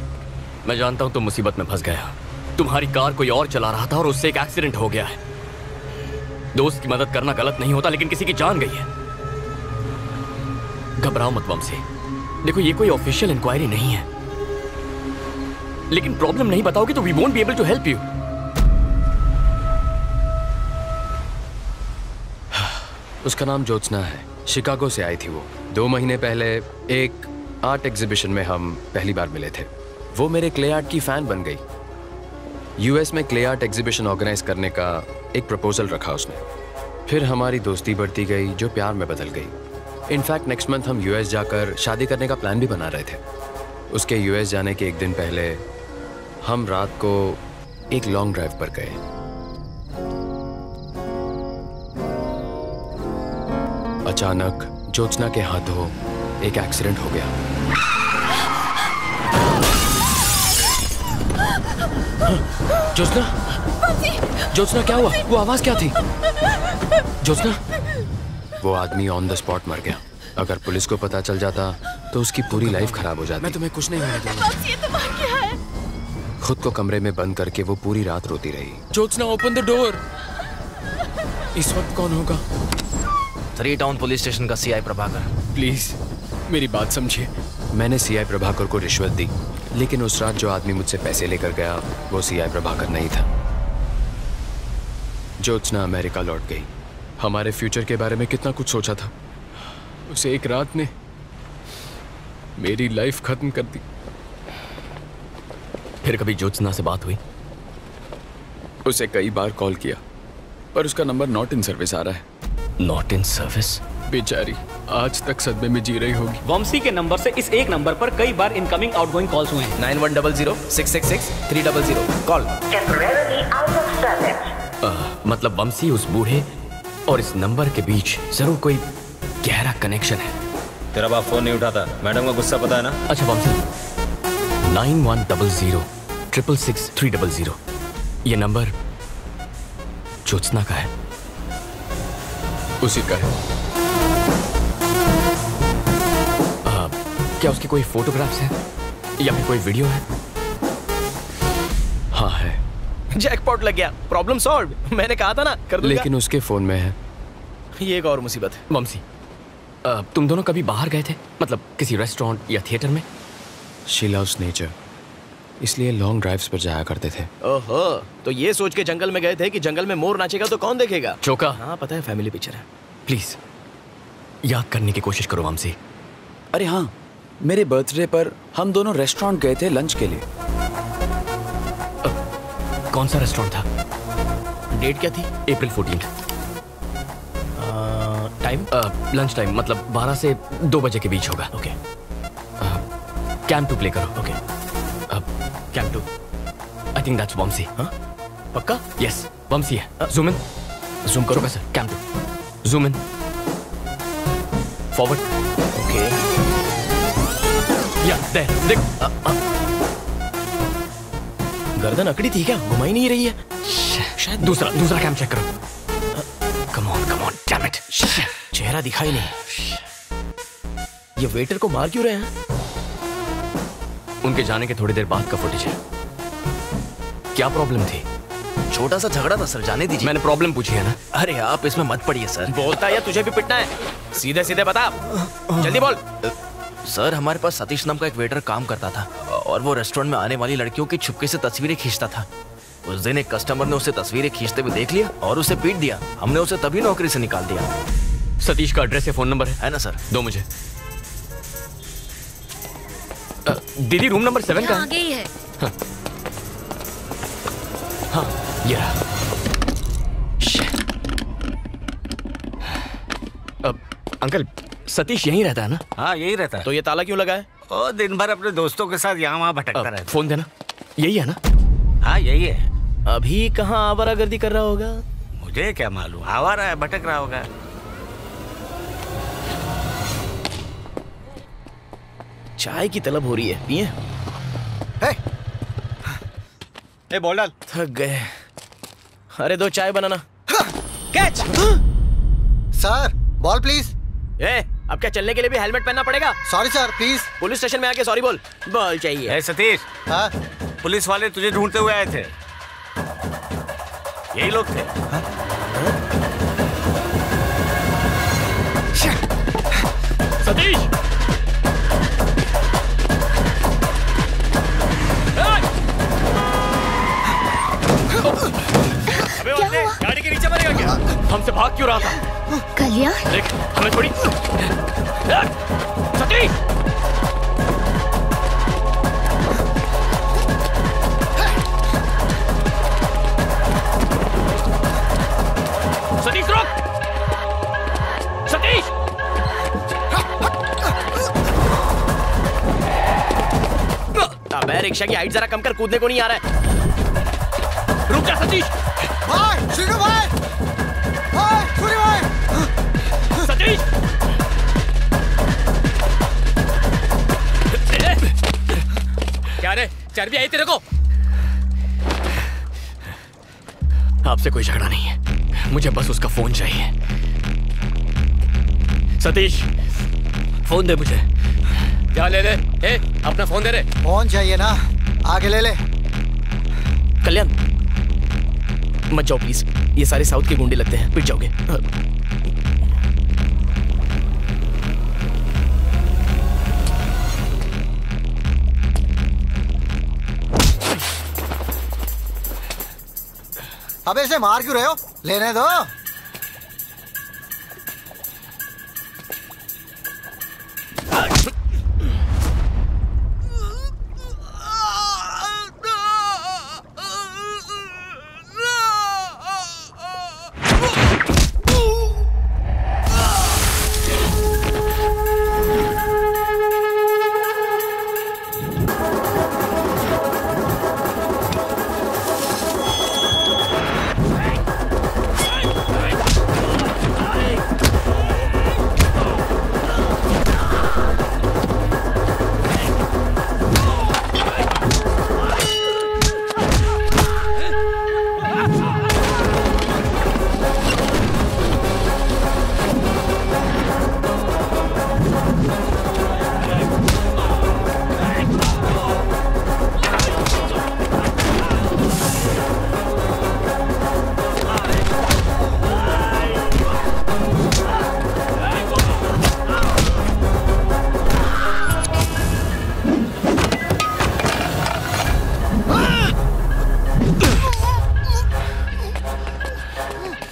मैं जानता हूं तुम मुसीबत में फंस गया। तुम्हारी कार कोई और चला रहा था और उससे एक एक्सीडेंट हो गया है। दोस्त की मदद करना गलत नहीं होता, लेकिन किसी की जान गई है। घबराओ मत वंशी। देखो, ये कोई ऑफिशियल इंक्वायरी नहीं है, लेकिन प्रॉब्लम नहीं बताओगे तो we won't be able to help you. उसका नाम ज्योत्सना है। शिकागो से आई थी वो। 2 महीने पहले एक आर्ट एग्जीबिशन में हम पहली बार मिले थे। वो मेरे क्ले आर्ट की फैन बन गई। यूएस में क्ले आर्ट एग्जीबिशन ऑर्गेनाइज करने का एक प्रपोजल रखा उसने। फिर हमारी दोस्ती बढ़ती गई, जो प्यार में बदल गई। इनफैक्ट नेक्स्ट मंथ हम यूएस जाकर शादी करने का प्लान भी बना रहे थे। उसके यूएस जाने के एक दिन पहले हम रात को एक लॉन्ग ड्राइव पर गए। अचानक ज्योत्सना के हाथों एक एक्सीडेंट हो गया। ज्योत्सना, ज्योत्सना क्या हुआ? वो आवाज क्या थी? ज्योत्सना, वो आदमी ऑन द स्पॉट मर गया। अगर पुलिस को पता चल जाता तो उसकी पूरी लाइफ खराब हो जाती। मैं तुम्हें कुछ नहीं होने दूंगा। खुद को कमरे में बंद करके वो पूरी रात रोती रही। Jyotsna, open the door. इस वक्त कौन होगा? 3 टाउन पुलिस स्टेशन का सीआई प्रभाकर। प्लीज मेरी बात समझिए। मैंने सीआई प्रभाकर को रिश्वत दी, लेकिन उस रात जो आदमी मुझसे पैसे लेकर गया वो सीआई प्रभाकर नहीं था। ज्योत्सना अमेरिका लौट गई। हमारे फ्यूचर के बारे में कितना कुछ सोचा था। उसे एक रात ने मेरी लाइफ खत्म कर दी। फिर कभी ज्योत्सना से बात हुई? उसे कई बार कॉल किया, पर उसका नंबर नॉट इन सर्विस आ रहा है। Not in service? बेचारी आज तक सदमे में जी रही होगी। वंशी के नंबर से इस एक नंबर पर कई बार इनकमिंग आउटगोइंग कॉल्स हुए हैं। 9100-666-300 कॉल। मतलब वंशी, उस बूढ़े और इस नंबर के बीच जरूर कोई गहरा कनेक्शन है। तेरा बाप फोन नहीं उठाता, मैडम का गुस्सा पता है ना? अच्छा वंशी, 9100-666-300 ये नंबर ज्योत्सना का है? उसी का है। क्या उसकी कोई फोटोग्राफ्स हैं या फिर कोई वीडियो है? हाँ है। जैकपॉट लग गया, प्रॉब्लम सॉल्व। मैंने कहा था ना, कर दूंगा। लेकिन उसके फोन में है। ये एक और मुसीबत है। वंशी, तुम दोनों कभी बाहर गए थे? मतलब किसी रेस्टोरेंट या थिएटर में? शी लव्स नेचर, इसलिए लॉन्ग ड्राइव्स पर जाया करते थे। ओहो, तो ये सोच के जंगल में गए थे कि जंगल में मोर नाचेगा तो कौन देखेगा? चोका। हाँ पता है, फैमिली पिक्चर है। प्लीज याद करने की कोशिश करो वंशी। अरे हाँ, मेरे बर्थडे पर हम दोनों रेस्टोरेंट गए थे लंच के लिए। कौन सा रेस्टोरेंट था? डेट क्या थी? अप्रैल 14। टाइम? लंच टाइम, मतलब 12 से 2 बजे के बीच होगा। ओके। कैंप 2 प्ले करो। Okay. Camp 2। I think that's Vamshi. हाँ पक्का? यस वंशी है। Zoom in. जूम करो sir. Camp 2। Zoom in. Forward. Okay. या देख। गर्दन अकड़ी थी क्या? घुमाई नहीं रही है शायद। दूसरा कैंप चेक करो। Come on damn it. चेहरा दिखाई नहीं। ये वेटर को मार क्यों रहे हैं? उनके जाने के थोड़ी देर बाद का फुटेज है। क्या प्रॉब्लम थी? छोटा सा झगड़ा था सर, जाने दीजिए। मैंने प्रॉब्लम पूछी है ना। अरे आप इसमें मत पड़िए सर। बोलता है या तुझे भी पिटना है? सीधे सीधे बता, जल्दी बोल। सर हमारे पास सतीश नाम का एक वेटर काम करता था और वो रेस्टोरेंट में आने वाली लड़कियों की छुपके से तस्वीरें खींचता था। उस दिन एक कस्टमर ने उसे तस्वीरें खींचते हुए देख लिया और उसे पीट दिया। हमने उसे तभी नौकरी से निकाल दिया। सतीश का एड्रेस या फोन नंबर है ना सर? दो मुझे। दीदी रूम नंबर 7 का आगे ही है। हाँ ये रहा। अंकल सतीश यहीं रहता है ना? हाँ यही रहता है। तो ये ताला क्यों लगा है? दिन भर अपने दोस्तों के साथ यहाँ वहाँ भटकता रहता है। फोन देना। यही है ना? हाँ यही है। अभी कहाँ आवारागर्दी कर रहा होगा? मुझे क्या मालूम, आवारा है, भटक रहा होगा। चाय की तलब हो रही है, पिए? ए बॉल डाल। थक गए। अरे 2 चाय बनाना। कैच। Sir ball please. अब क्या चलने के लिए भी हेलमेट पहनना पड़ेगा? Sorry sir please. Police station में आके सॉरी बोल। बॉल चाहिए। सतीश, हाँ? पुलिस वाले तुझे ढूंढते हुए आए थे। यही लोग थे। सतीश! अबे गाड़ी के नीचे मरेगा क्या? हमसे भाग क्यों रहा था? कल्याण देख, हमें छोड़ी। सतीश! सतीश रुक! सतीश! अबे रिक्शा की हाइट जरा कम कर, कूदने को नहीं आ रहा है। रुक जा सतीश! भाई, श्रीनु भाई! भाई, श्रीनु भाई! सतीश! क्या रे, चर्बी आई तेरे को? आपसे कोई झगड़ा नहीं है, मुझे बस उसका फोन चाहिए। सतीश, फोन दे मुझे। क्या ले ले? अपना फोन दे रे। फोन चाहिए ना, आगे ले ले। कल्याण मत जाओ प्लीज, ये सारे साउथ के गुंडे लगते हैं, पिट जाओगे। अबे इसे मार क्यों रहे हो? लेने दो।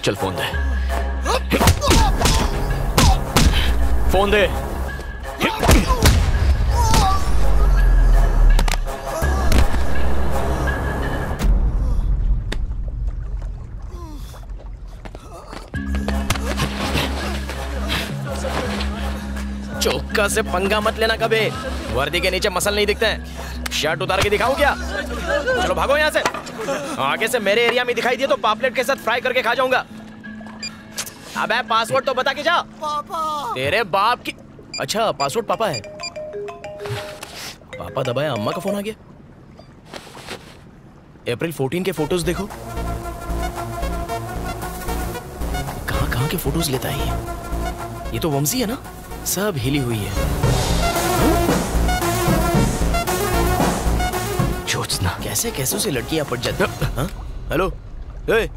चल फोन दे। फोन दे। चौका से पंगा मत लेना कभी, वर्दी के नीचे मसल नहीं दिखते हैं। शर्ट उतार के दिखाऊं क्या? चलो भागो यहाँ से। आगे से मेरे एरिया में दिखाई दिए तो पापलेट के साथ फ्राई करके खा जाऊंगा। अबे पासवर्ड तो बता के जा। पापा। तेरे बाप की। अच्छा पासवर्ड पापा है। पापा दबाया, अम्मा का फोन आ गया। अप्रैल 14 के फोटोज देखो। कहाँ के फोटोज लेता है ये तो वंशी है ना, सब हिली हुई है। ज्योत्सना कैसे कैसे से लड़कियां पट जाती। हाँ? हेलो ए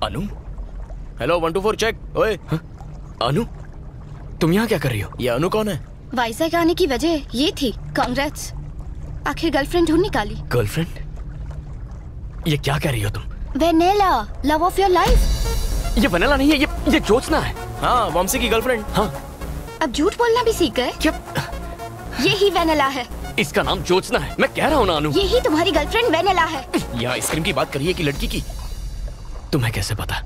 अनु, हेलो 124 चेक। ओए अनु, तुम यहाँ क्या कर रही हो? ये अनु कौन है? वाइजैक आने की वजह ये थी। कांग्रेट्स, आखिर गर्लफ्रेंड ढूंढ निकाली। गर्लफ्रेंड? ये क्या कह रही हो तुम? Vennela, love of your life. ये वेनेला नहीं है, ये ज्योत्सना है। हाँ, वंशी की गर्लफ्रेंड। हाँ। अब झूठ बोलना भी सीख गए? क्या? यही वेनेला है। इसका नाम ज्योत्सना है, मैं कह रहा हूँ ना अनु। यही तुम्हारी गर्लफ्रेंड वेनेला है। यहाँ आइसक्रीम की बात करिए कि लड़की की? तुम्हें कैसे पता?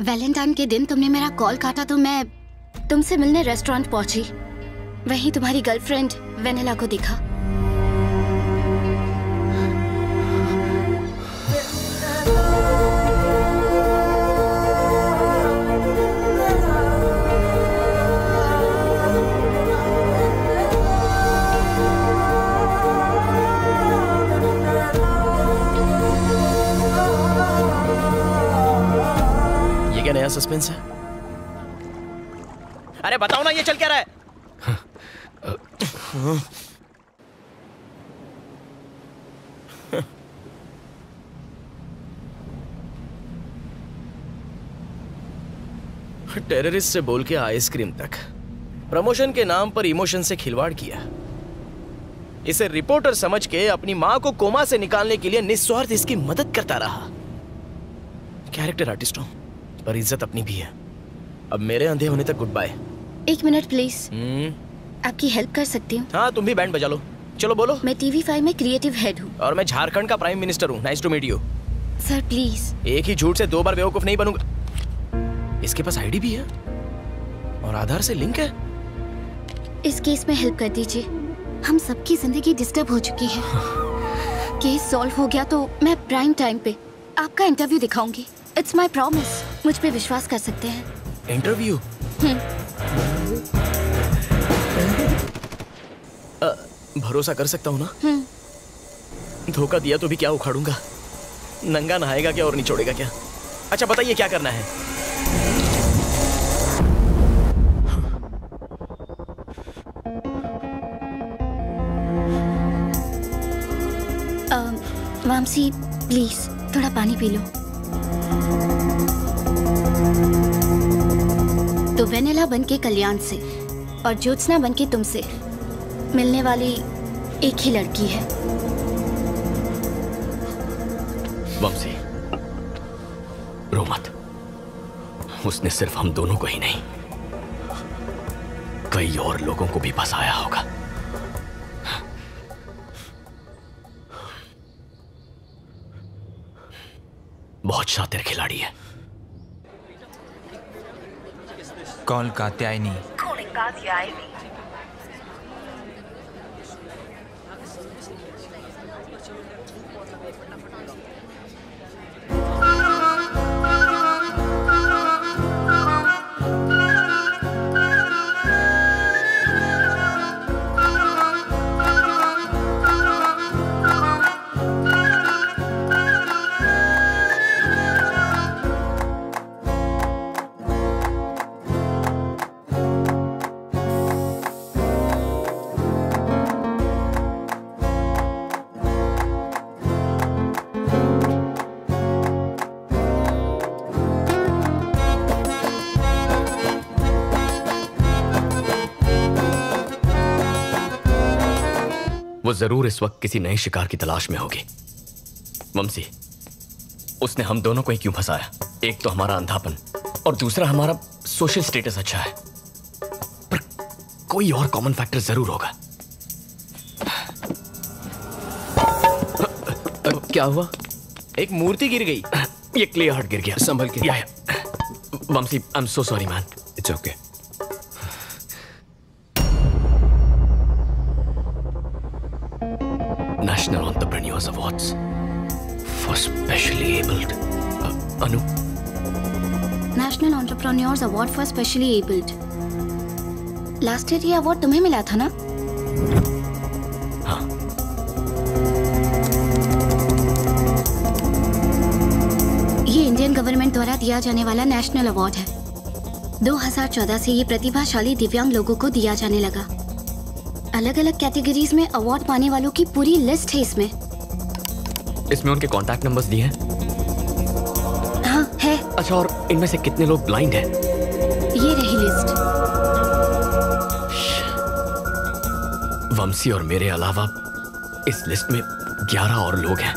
वैलेंटाइन के दिन तुमने मेरा कॉल काटा तो मैं तुमसे मिलने रेस्टोरेंट पहुंची। वहीं तुम्हारी गर्लफ्रेंड वेनेला को दिखा। नया सस्पेंस है? अरे बताओ ना, ये चल क्या रहा है? टेररिस्ट से बोल के आइसक्रीम तक, प्रमोशन के नाम पर इमोशन से खिलवाड़ किया। इसे रिपोर्टर समझ के अपनी मां को कोमा से निकालने के लिए निस्वार्थ इसकी मदद करता रहा। कैरेक्टर आर्टिस्ट हूं, पर इज्जत अपनी भी है। अब मेरे अंधे होने तक गुड बाय। 1 minute please. आपकी हेल्प कर सकती हूँ? हाँ, तुम भी बैंड बजा लो। चलो बोलो। मैं TV5 में क्रिएटिव हेड हूँ। और मैं झारखंड का प्राइम मिनिस्टर हूँ। Nice to meet you. Sir please. एक ही झूठ से 2 बार बेवकूफ नहीं बनूंगा। इसके पास आईडी भी है और आधार से लिंक है। इस केस में हेल्प कर दीजिए। हम सबकी जिंदगी डिस्टर्ब हो चुकी है। केस सॉल्व हो गया तो मैं प्राइम टाइम पे आपका इंटरव्यू दिखाऊंगी। It's my promise. मुझ पे विश्वास कर सकते हैं। इंटरव्यू? भरोसा कर सकता हूँ ना? धोखा दिया तो भी क्या उखाड़ूंगा? नंगा नहाएगा क्या और निचोड़ेगा क्या? अच्छा बताइए क्या करना है? वामसी प्लीज थोड़ा पानी पी लो। तो वेनिला बनके कल्याण से और ज्योत्सना बनके तुमसे मिलने वाली एक ही लड़की है। वामसी रो मत। उसने सिर्फ हम दोनों को ही नहीं, कई और लोगों को भी फंसाया होगा। बहुत शातिर खिलाड़ी है। कॉल कात्यायनी। वो जरूर इस वक्त किसी नए शिकार की तलाश में होगी। ममसी, उसने हम दोनों को ही क्यों फंसाया? एक तो हमारा अंधापन और दूसरा हमारा सोशल स्टेटस अच्छा है, पर कोई और कॉमन फैक्टर जरूर होगा। क्या हुआ? एक मूर्ति गिर गई। ये क्ले हार्ट गिर गया। संभल के। ममसी, I am so sorry man. It's okay. National Entrepreneurs Awards for Specially Abled. Anu? National Entrepreneurs Award for Specially Abled. Last year ये अवार्ड तुम्हें मिला था ना? हाँ। ये इंडियन गवर्नमेंट द्वारा दिया जाने वाला नेशनल अवार्ड है। 2014 से ये प्रतिभाशाली दिव्यांग लोगों को दिया जाने लगा। अलग अलग कैटेगरीज में अवार्ड पाने वालों की पूरी लिस्ट है इसमें। इसमें उनके कॉन्टैक्ट नंबर्स दिए हैं? हाँ है। अच्छा, और इनमें से कितने लोग ब्लाइंड हैं? ये रही लिस्ट। वंशी और मेरे अलावा इस लिस्ट में 11 और लोग हैं।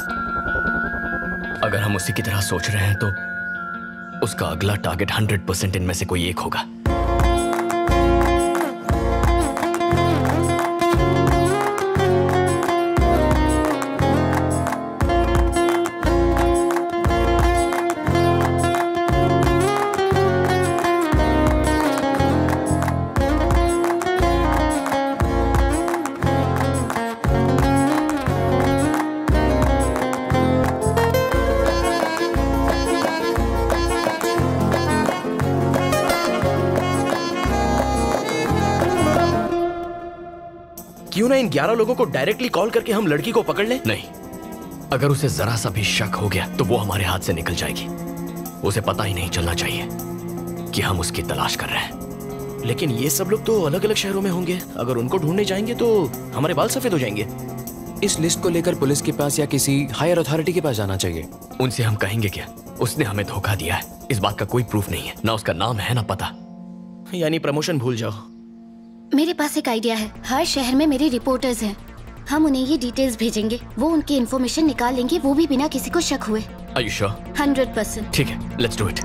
अगर हम उसी की तरह सोच रहे हैं तो उसका अगला टारगेट 100% इनमें से कोई एक होगा। क्यों ना इन 11 लोगों को डायरेक्टली कॉल करके हम लड़की को पकड़ लें? नहीं, अगर उसे जरा सा भी शक हो गया तो वो हमारे हाथ से निकल जाएगी। उसे पता ही नहीं चलना चाहिए कि हम उसकी तलाश कर रहे हैं। लेकिन ये सब लोग तो अलग अलग शहरों में होंगे, अगर उनको ढूंढने जाएंगे तो हमारे बाल सफेद हो जाएंगे। इस लिस्ट को लेकर पुलिस के पास या किसी हायर अथॉरिटी के पास जाना चाहिए। उनसे हम कहेंगे क्या? उसने हमें धोखा दिया है, इस बात का कोई प्रूफ नहीं है, ना उसका नाम है ना पता। यानी प्रमोशन भूल जाओ। मेरे पास एक आइडिया है। हर शहर में मेरे रिपोर्टर्स हैं, हम उन्हें ये डिटेल्स भेजेंगे, वो उनकी इन्फॉर्मेशन निकाल लेंगे, वो भी बिना किसी को शक हुए। Are you sure? 100%। ठीक है, लेट्स डू इट।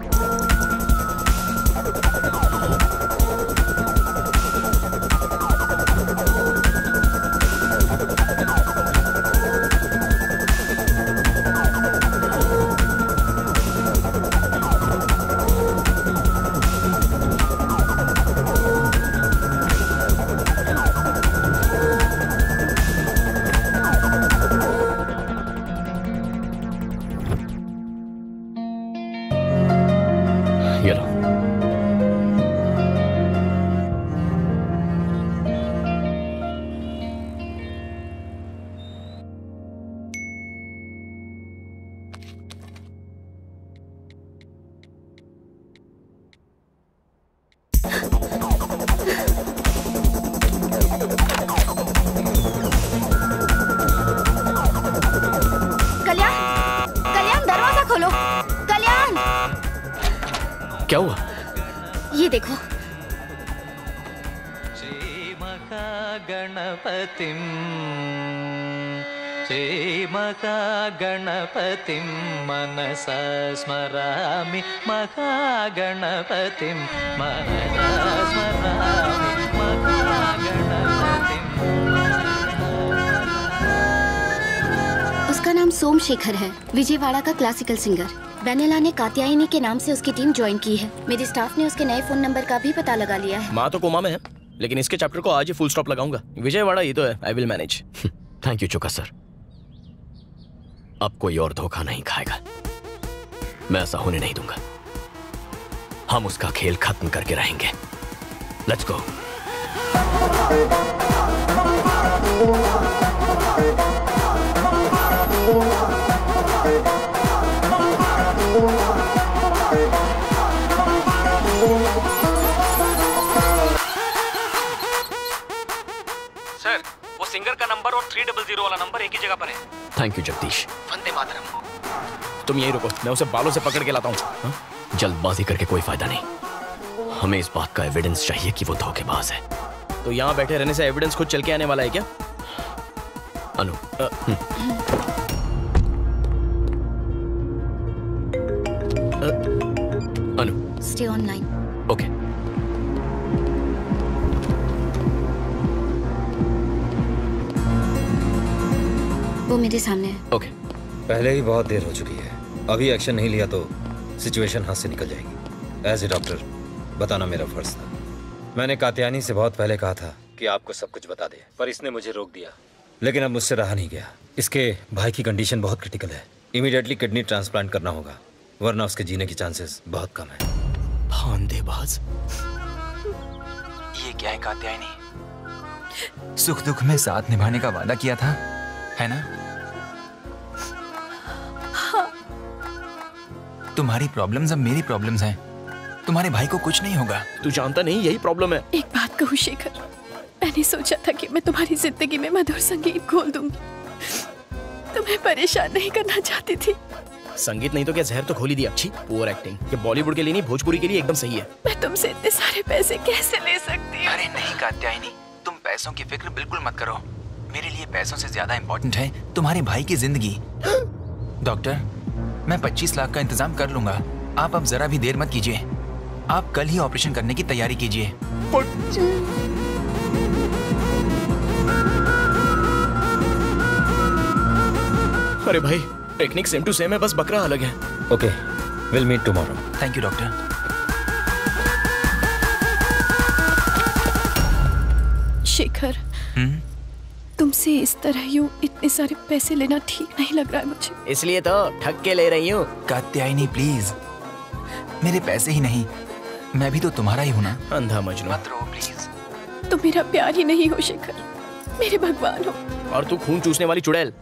क्या हुआ? ये देखो। गणपतिम श्रीमहागणपतिम मनसा स्मरामि महागणपतिम मनसा स्मरामि महागणपतिम। उसका नाम सोमशेखर है, विजयवाड़ा का क्लासिकल सिंगर। वेनेला ने कात्यायनी के नाम से उसकी टीम ज्वाइन की है। मेरे स्टाफ ने उसके नए फोन नंबर का भी पता लगा लिया है। माँ तो कोमा में है, लेकिन इसके चैप्टर को आज ही फुल स्टॉप लगाऊंगा। विजयवाड़ा ये तो है, I will manage. Thank you चुका सर। अब कोई और धोखा नहीं खाएगा, मैं ऐसा होने नहीं दूंगा। हम उसका खेल खत्म करके रहेंगे। Let's go. सर, वो सिंगर का नंबर और 300 वाला नंबर एक ही जगह पर है। Thank you Jagdish. वंदे मातरम। तुम यहीं रुको, मैं उसे बालों से पकड़ के लाता हूँ। जल्दबाजी करके कोई फायदा नहीं, हमें इस बात का एविडेंस चाहिए कि वो धोखेबाज है। तो यहाँ बैठे रहने से एविडेंस खुद चल के आने वाला है क्या? अनु, अनु, स्टे ऑनलाइन। ओके। वो मेरे सामने है। ओके। पहले ही बहुत देर हो चुकी है, अभी एक्शन नहीं लिया तो सिचुएशन हाथ से निकल जाएगी। एज ए डॉक्टर बताना मेरा फर्ज था। मैंने कात्यायनी से बहुत पहले कहा था कि आपको सब कुछ बता दे, पर इसने मुझे रोक दिया। लेकिन अब मुझसे रहा नहीं गया। इसके भाई की कंडीशन बहुत क्रिटिकल है, इमीडिएटली किडनी ट्रांसप्लांट करना होगा, वरना उसके जीने की चांसेस बहुत कम है। भांदेबाज। ये क्या है कात्यायनी? सुख दुख में साथ निभाने का वादा किया था, है ना? हाँ। तुम्हारी प्रॉब्लम्स अब मेरी प्रॉब्लम्स हैं। तुम्हारे भाई को कुछ नहीं होगा। तू जानता नहीं यही प्रॉब्लम है। एक बात कहूँ शेखर, मैंने सोचा था कि मैं तुम्हारी जिंदगी में मधुर संगीत खोल दूंगी, तुम्हें परेशान नहीं करना चाहती थी। संगीत नहीं तो क्या जहर तो खोल ही दिया। अच्छी पुअर एक्टिंग। ये बॉलीवुड के लिए नहीं, भोजपुरी के लिए एकदम सही है। मैं तुमसे इतने सारे पैसे कैसे ले सकती हूँ? अरे नहीं कात्यायनी, तुम पैसों की फिक्र बिल्कुल मत करो। मेरे लिए पैसों से ज्यादा इम्पोर्टेंट है तुम्हारे भाई की जिंदगी। डॉक्टर, मैं 25 लाख का इंतजाम कर लूंगा, आप अब जरा भी देर मत कीजिए। आप कल ही ऑपरेशन करने की तैयारी कीजिए। अरे भाई, टेक्निक सेम टू सेम है, बस बकरा अलग है। Okay, will meet tomorrow. Thank you doctor. Shekhar, तुमसे इस तरह यूं इतने सारे पैसे लेना ठीक नहीं लग रहा है मुझे। इसलिए तो ठग के ले रही हूँ। कात्यायनी प्लीज, मेरे पैसे ही नहीं, मैं भी तो तुम्हारा ही हूँ ना। अंधा मजनू। मत रो प्लीज। तुम मेरा प्यार ही नहीं हो शेखर, मेरे भगवान हो। और तू खून चूसने वाली चुड़ैल।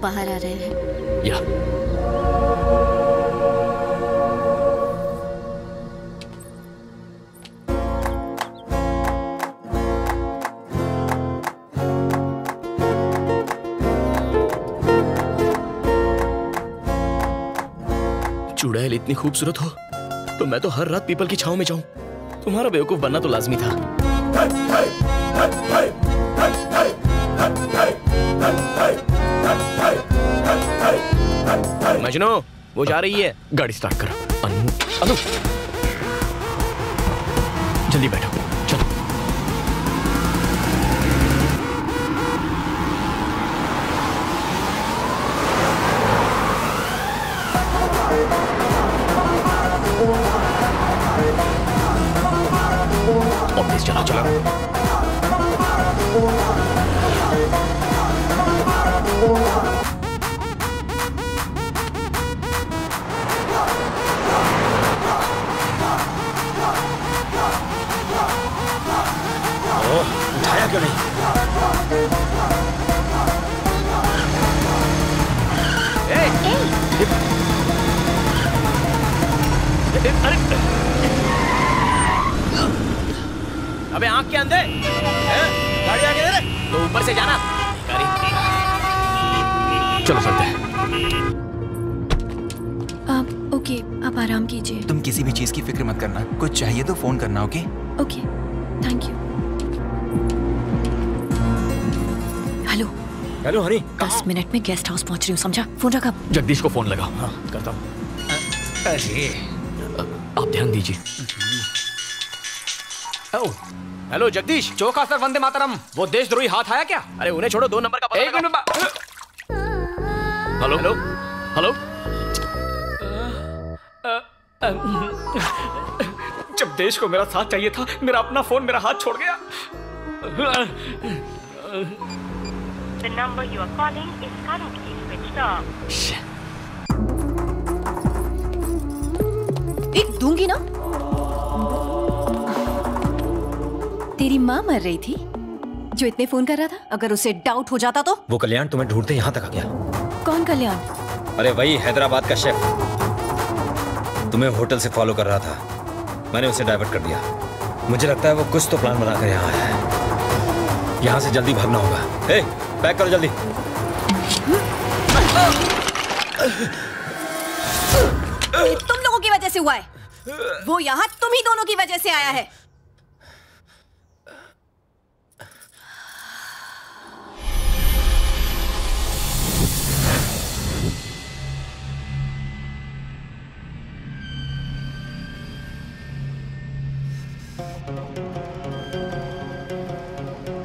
बाहर आ रहे हैं। या चुड़ैल इतनी खूबसूरत हो तो मैं तो हर रात पीपल की छांव में जाऊं। तुम्हारा बेवकूफ बनना तो लाजमी था। मजनू, वो जा रही है। गाड़ी स्टार्ट करो। अनु, अनु, जल्दी बैठो, चलो। ऑफिस चला चला। उठाया क्यों नहीं? अबे आंख के अंधे, गाड़ी आगे दे रहे तो ऊपर से जाना। चलो चलते हैं। आप ओके, आप आराम कीजिए। तुम किसी भी चीज की फिक्र मत करना, कुछ चाहिए तो फोन करना। Okay okay, thank you. Hello hello Honey, 10 minute में गेस्ट हाउस पहुंच रही हूँ, समझा? फोन रखा। जगदीश को फोन लगाओ। हाँ करता हूँ। अरे आप ध्यान दीजिए। हेलो जगदीश। चौका सर, वंदे मातरम। वो देशद्रोही हाथ आया क्या? अरे उन्हें छोड़ो, 2 नंबर का पता एक मिनट। Hello hello hello. जब देश को मेरा साथ चाहिए था, मेरा अपना फोन मेरा हाथ छोड़ गया। The number you are calling is currently switched off. एक दूंगी ना। तेरी माँ मर रही थी जो इतने फोन कर रहा था। अगर उसे डाउट हो जाता तो? वो कल्याण तुम्हें ढूंढते यहाँ तक आ गया। कौन कल्याण? अरे वही हैदराबाद का शेफ, तुम्हें होटल से फॉलो कर रहा था। मैंने उसे डाइवर्ट कर दिया। मुझे लगता है वो कुछ तो प्लान बनाकर यहाँ आया है। यहाँ से जल्दी भागना होगा। ए, पैक करो जल्दी। तुम लोगों की वजह से हुआ है। वो यहाँ तुम ही दोनों की वजह से आया है।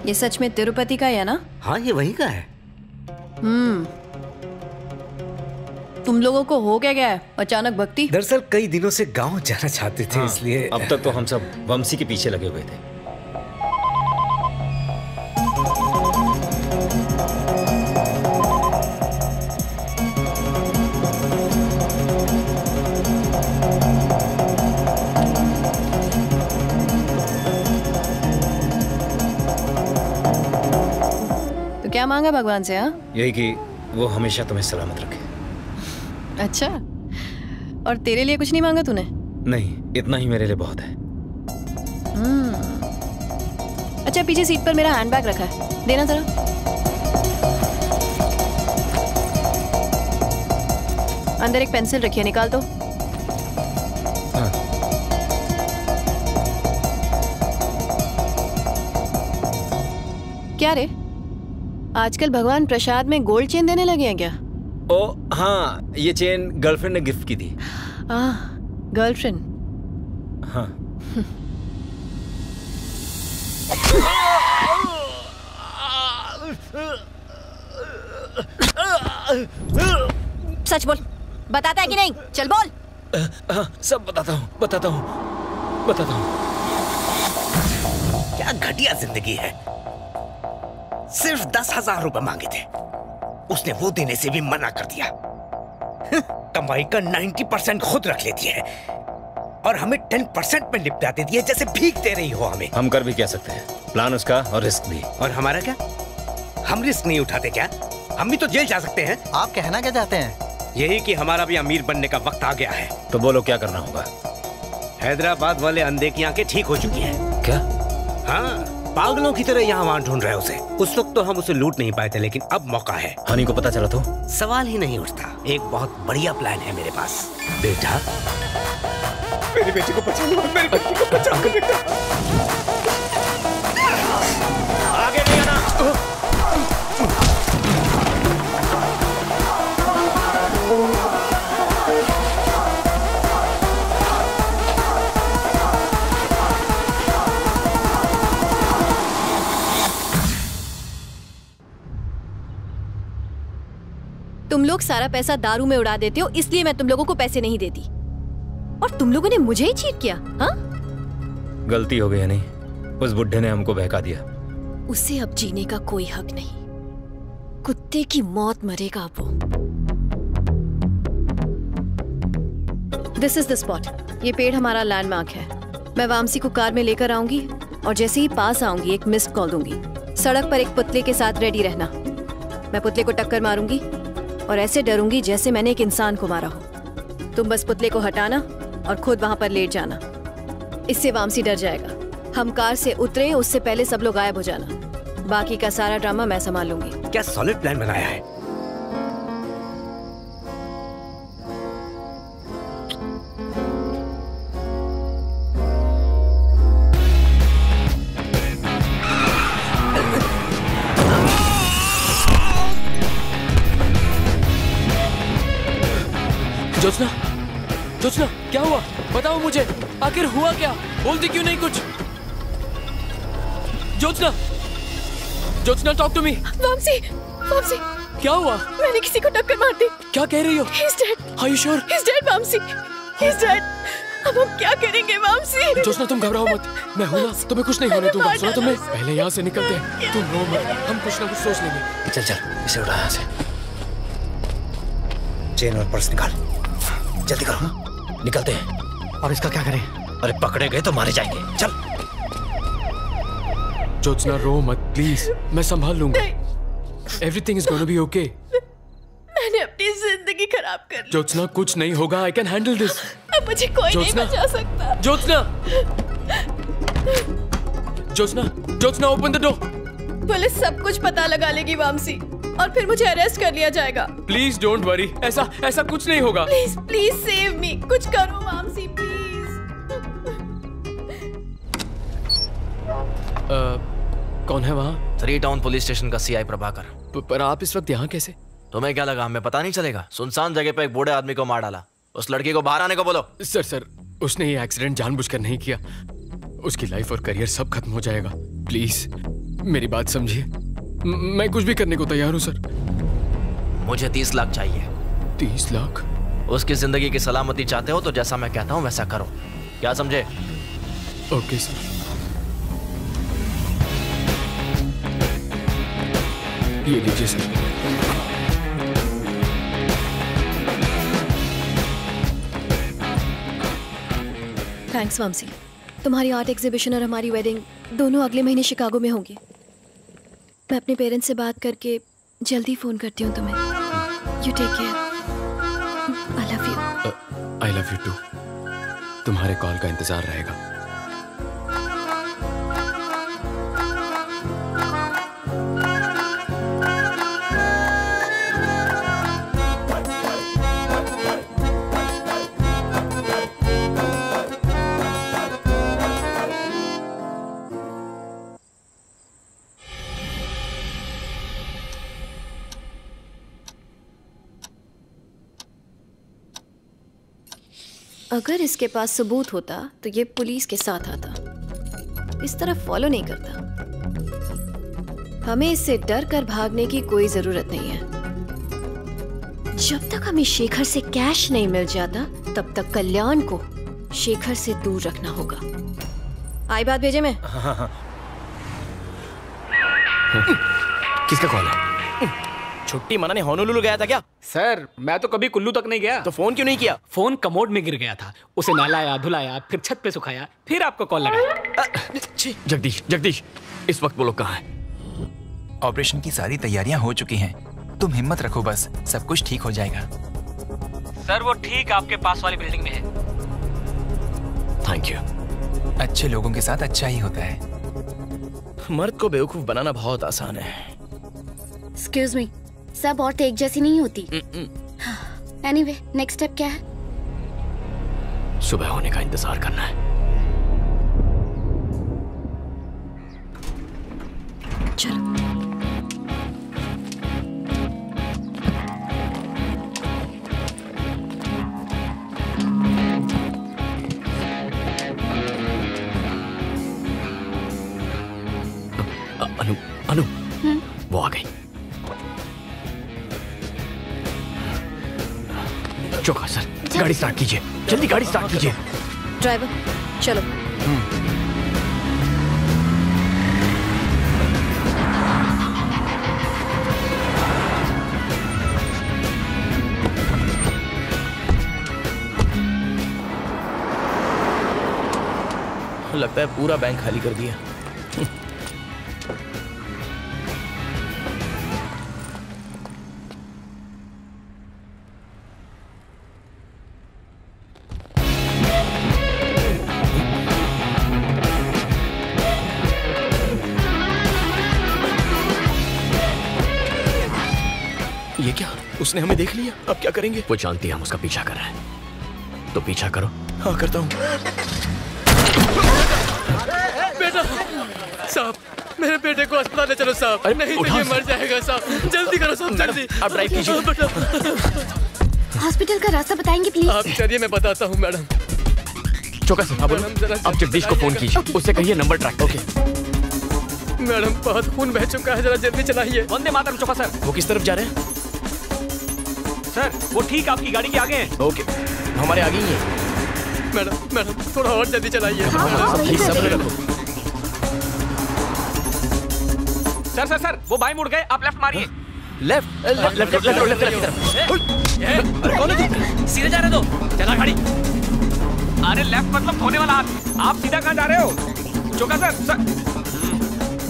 ये सच में तिरुपति का है ना? हाँ, ये वहीं का है। तुम लोगों को हो क्या गया है अचानक भक्ति? दरअसल कई दिनों से गांव जाना चाहते थे, इसलिए अब तक तो हम सब वंशी के पीछे लगे हुए थे। तो क्या मांगा भगवान से? हाँ, यही कि वो हमेशा तुम्हें सलामत रखे। अच्छा, और तेरे लिए कुछ नहीं मांगा तूने? नहीं, इतना ही मेरे लिए बहुत है। अच्छा, पीछे सीट पर मेरा हैंडबैग रखा है, देना जरा। अंदर एक पेंसिल रखी है, निकाल दो। क्या रे, आजकल भगवान प्रसाद में गोल्ड चेन देने लगे हैं क्या? ओ हाँ, ये चेन गर्लफ्रेंड ने गिफ्ट की थी। गर्लफ्रेंड? हाँ। सच बोल, बताता है कि नहीं? चल बोल। हाँ, सब बताता हूँ। क्या घटिया जिंदगी है। सिर्फ 10,000 रुपए मांगे थे, उसने वो देने से भी मना कर दिया। कमाई का 90% खुद रख लेती है और हमें 10% में निपटा देती है, जैसे भीख दे रही हो हमें। हम कर भी क्या सकते हैं, प्लान उसका और रिस्क भी। और हमारा क्या? हम रिस्क नहीं उठाते क्या? हम भी तो जेल जा सकते हैं। आप कहना क्या चाहते हैं? यही कि हमारा भी अमीर बनने का वक्त आ गया है। तो बोलो क्या करना होगा? हैदराबाद वाले अंधे की आंखें ठीक हो चुकी हैं। क्या? हाँ, पागलों की तरह यहाँ वहाँ ढूंढ रहे उसे। उस वक्त तो हम उसे लूट नहीं पाए थे, लेकिन अब मौका है। हनी को पता चला तो? सवाल ही नहीं उठता। एक बहुत बढ़िया प्लान है मेरे पास। बेटा, मेरी बेटी को बचाओ, मेरी बेटी को बचाओ बेटा। आगे नहीं आना। तुम लोग सारा पैसा दारू में उड़ा देते हो, इसलिए मैं तुम लोगों को पैसे नहीं देती। और तुम लोगों ने मुझे ही चीट किया। हाँ, गलती हो गई नहीं, उस बुड्ढे ने हमको बहका दिया। उसे अब जीने का कोई हक नहीं। कुत्ते की मौत मरेगा अब वो। This is the spot. ये पेड़ हमारा लैंडमार्क है। मैं वामसी को कार में लेकर आऊंगी और जैसे ही पास आऊंगी एक मिस्ड कॉल दूंगी। सड़क पर एक पुतले के साथ रेडी रहना। मैं पुतले को टक्कर मारूंगी और ऐसे डरूंगी जैसे मैंने एक इंसान को मारा हो। तुम बस पुतले को हटाना और खुद वहां पर लेट जाना। इससे वामसी डर जाएगा। हम कार से उतरे उससे पहले सब लोग गायब हो जाना। बाकी का सारा ड्रामा मैं संभाल लूंगी। क्या सॉलिड प्लान बनाया है। जोत्स्ना, जोत्स्ना, क्या हुआ? बताओ मुझे, आखिर हुआ क्या? बोलती क्यों नहीं कुछ? Jyotsna, Jyotsna, talk to me. Vamsi, Vamsi, क्या हुआ? मैंने किसी को टक्कर मार दी। क्या कह रही हो? He's dead. Are you sure? He's dead, Vamsi. He's dead. अब हम क्या करेंगे वामसी? जोत्स्ना, तुम घबराओ मत, मैं हूं ना, तुम्हें कुछ नहीं होने दूंगा। सुना तुमने? पहले यहाँ से निकलते हैं। तुम रो मत, हम कुछ ना कुछ सोच लेंगे। चल चल, इसे उठा यहाँ से। चेन और पर्स निकाल, जल्दी करो, निकलते हैं। और इसका क्या करें? अरे पकड़े गए तो मारे जाएंगे। चल। जोत्स्ना, रो मत प्लीज, मैं संभाल लूंगा। Everything is gonna be okay. मैंने अपनी जिंदगी खराब कर ली। जोत्स्ना, कुछ नहीं होगा, आई कैन हैंडल दिस। अब मुझे कोई नहीं बचा सकता। Jyotsna, Jyotsna, Jyotsna, open the door. Police सब कुछ पता लगा लेगी वामसी और फिर मुझे अरेस्ट कर लिया जाएगा। प्लीज डोंट वरी, ऐसा कुछ नहीं होगा। प्लीज प्लीज सेव मी, कुछ करो वामसी प्लीज। कौन है वहाँ? 3 टाउन पुलिस स्टेशन का सीआई प्रभाकर। पर आप इस वक्त यहाँ कैसे? तुम्हें क्या लगा हमें पता नहीं चलेगा? सुनसान जगह पे एक बूढ़े आदमी को मार डाला। उस लड़की को बाहर आने को बोलो। सर, उसने ये एक्सीडेंट जानबूझकर नहीं किया। उसकी लाइफ और करियर सब खत्म हो जाएगा। प्लीज मेरी बात समझिए, मैं कुछ भी करने को तैयार हूँ सर। मुझे 30 लाख चाहिए। 30 लाख? उसकी जिंदगी की सलामती चाहते हो तो जैसा मैं कहता हूँ वैसा करो। क्या समझे? Okay sir. ये लीजिए सर। थैंक्स वामसी। तुम्हारी आर्ट एग्जीबिशन और हमारी वेडिंग दोनों अगले महीने शिकागो में होंगी। मैं अपने पेरेंट्स से बात करके जल्दी फोन करती हूँ तुम्हें। You take care. I love you. I love you too. तुम्हारे कॉल का इंतजार रहेगा। अगर इसके पास सबूत होता तो ये पुलिस के साथ आता, इस तरह फॉलो नहीं करता। हमें इससे डर कर भागने की कोई जरूरत नहीं है। जब तक हमें शेखर से कैश नहीं मिल जाता तब तक कल्याण को शेखर से दूर रखना होगा। आई बात भेजे में? किसका कॉल है? छुट्टी मनाने होनोलुलु गया था क्या? सर मैं तो कभी कुल्लू तक नहीं गया। तो फोन क्यों नहीं किया? फोन कमोड में गिर गया था, उसे नहलाया धुलाया फिर छत पे सुखाया फिर आपको कॉल लगाया। जगदीश, इस वक्त वो लोग कहाँ हैं? ऑपरेशन की सारी तैयारियां हो चुकी हैं। तुम हिम्मत रखो, बस सब कुछ ठीक हो जाएगा। सर वो ठीक आपके पास वाली बिल्डिंग में है। Thank you. अच्छे लोगों के साथ अच्छा ही होता है। मर्द को बेवकूफ बनाना बहुत आसान है। एक्सक्यूज मी, सब औरतें एक जैसी नहीं होती। एनीवे, नेक्स्ट स्टेप क्या है? सुबह होने का इंतजार करना है। चलो। अनु, अनु, वो आ गई। चौका सर, गाड़ी स्टार्ट कीजिए, जल्दी गाड़ी स्टार्ट कीजिए। ड्राइवर चलो। लगता है पूरा बैंक खाली कर दिया। ये क्या? उसने हमें देख लिया, अब क्या करेंगे? वो जानती है हम उसका पीछा कर रहे हैं, तो पीछा करो। हाँ करता हूँ। बेटा साहब, मेरे बेटे को अस्पताल ले चलो साहब। नहीं तो ये मर जाएगा साहब। जल्दी करो साहब, जल्दी। आप ड्राइव कीजिए। हॉस्पिटल का रास्ता बताएंगे प्लीज? आप चलिए, मैं बताता हूँ मैडम। चौका सर, आप जगदीश को फोन कीजिए, उससे कहिए नंबर ट्रैक। ओके मैडम, बहुत खून बह चुका है, जरा जल्दी चलाइए। वंदे मातरम चौका सर। वो किस तरफ जा रहे हैं? सर वो ठीक आपकी गाड़ी के आगे हैं। ओके, हमारे आगे ही है। मैडम थोड़ा और जल्दी चलाइए। सर वो बाएं मुड़ गए, आप लेफ्ट मारिए। लेफ्ट लेफ्ट लेफ्ट लेफ्ट की तरफ। अरे कौन है? सीधे जा रहे हो? चला गाड़ी। अरे लेफ्ट मतलब धोने वाला हाथ। आप सीधा कहाँ जा रहे हो? चौका सर।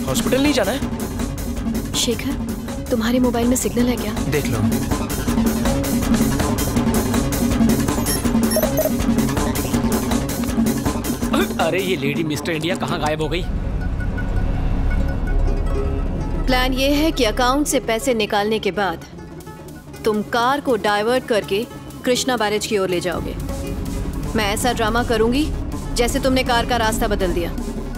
हॉस्पिटल नहीं जाना है? शेखर, तुम्हारे मोबाइल में सिग्नल है क्या? देख लो। अरे ये लेडी मिस्टर इंडिया कहाँ गायब हो गई? प्लान ये है कि अकाउंट से पैसे निकालने के बाद तुम कार को डाइवर्ट करके कृष्णा बैरेज की ओर ले जाओगे। मैं ऐसा ड्रामा करूंगी जैसे तुमने कार का रास्ता बदल दिया।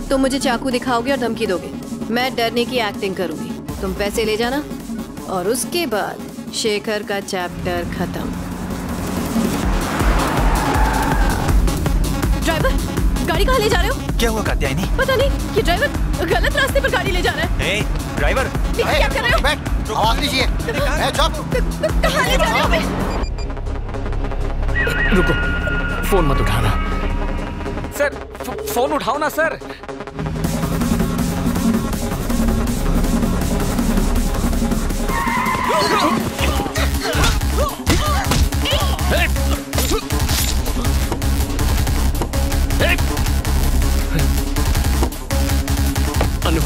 तुम मुझे चाकू दिखाओगे और धमकी दोगे। मैं डरने की एक्टिंग करूंगी। तुम पैसे ले जाना और उसके बाद शेखर का चैप्टर खत्म। ड्राइवर, गाड़ी कहाँ ले जा रहे हो? क्या हुआ कात्यायनी? पता नहीं, ये ड्राइवर गलत रास्ते पर गाड़ी ले जा रहा है। हे, ड्राइवर, क्या कर रहे हो? आवाज लीजिए। कहाँ ले जा रहे हो? रुको, फोन मत उठाना। सर फोन उठाओ ना सर। अनु,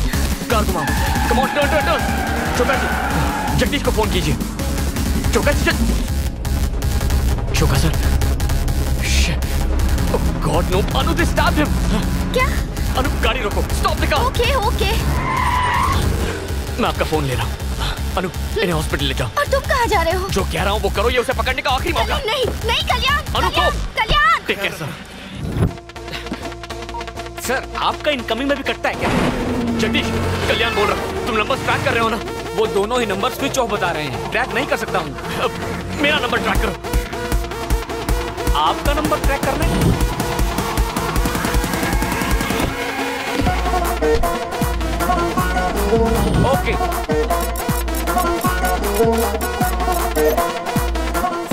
कार घुमाओ। Come on, turn. चौका जी, जगदीश को फोन कीजिए। चौका sir. God no, Anu they stop him. क्या? अनु गाड़ी रोको, स्टॉप द कार। ओके। मैं आपका फोन ले रहा हूँ। अनु, इन्हें हॉस्पिटल ले जाओ। और तुम कहाँ जा रहे हो? जो कह रहा हूँ वो करो, ये उसे पकड़ने का आखिरी मौका। नहीं कल्याण। अनु को Kalyan. Take care sir. Sir आपका इनकमिंग में भी कटता है क्या? जगदीश, कल्याण बोल रहा हूँ। तुम नंबर ट्रैक कर रहे हो ना? वो दोनों ही नंबर स्विच ऑफ बता रहे हैं। ट्रैक नहीं कर सकता हूँ। मेरा नंबर ट्रैक करो। आपका नंबर ट्रैक करना है? ओके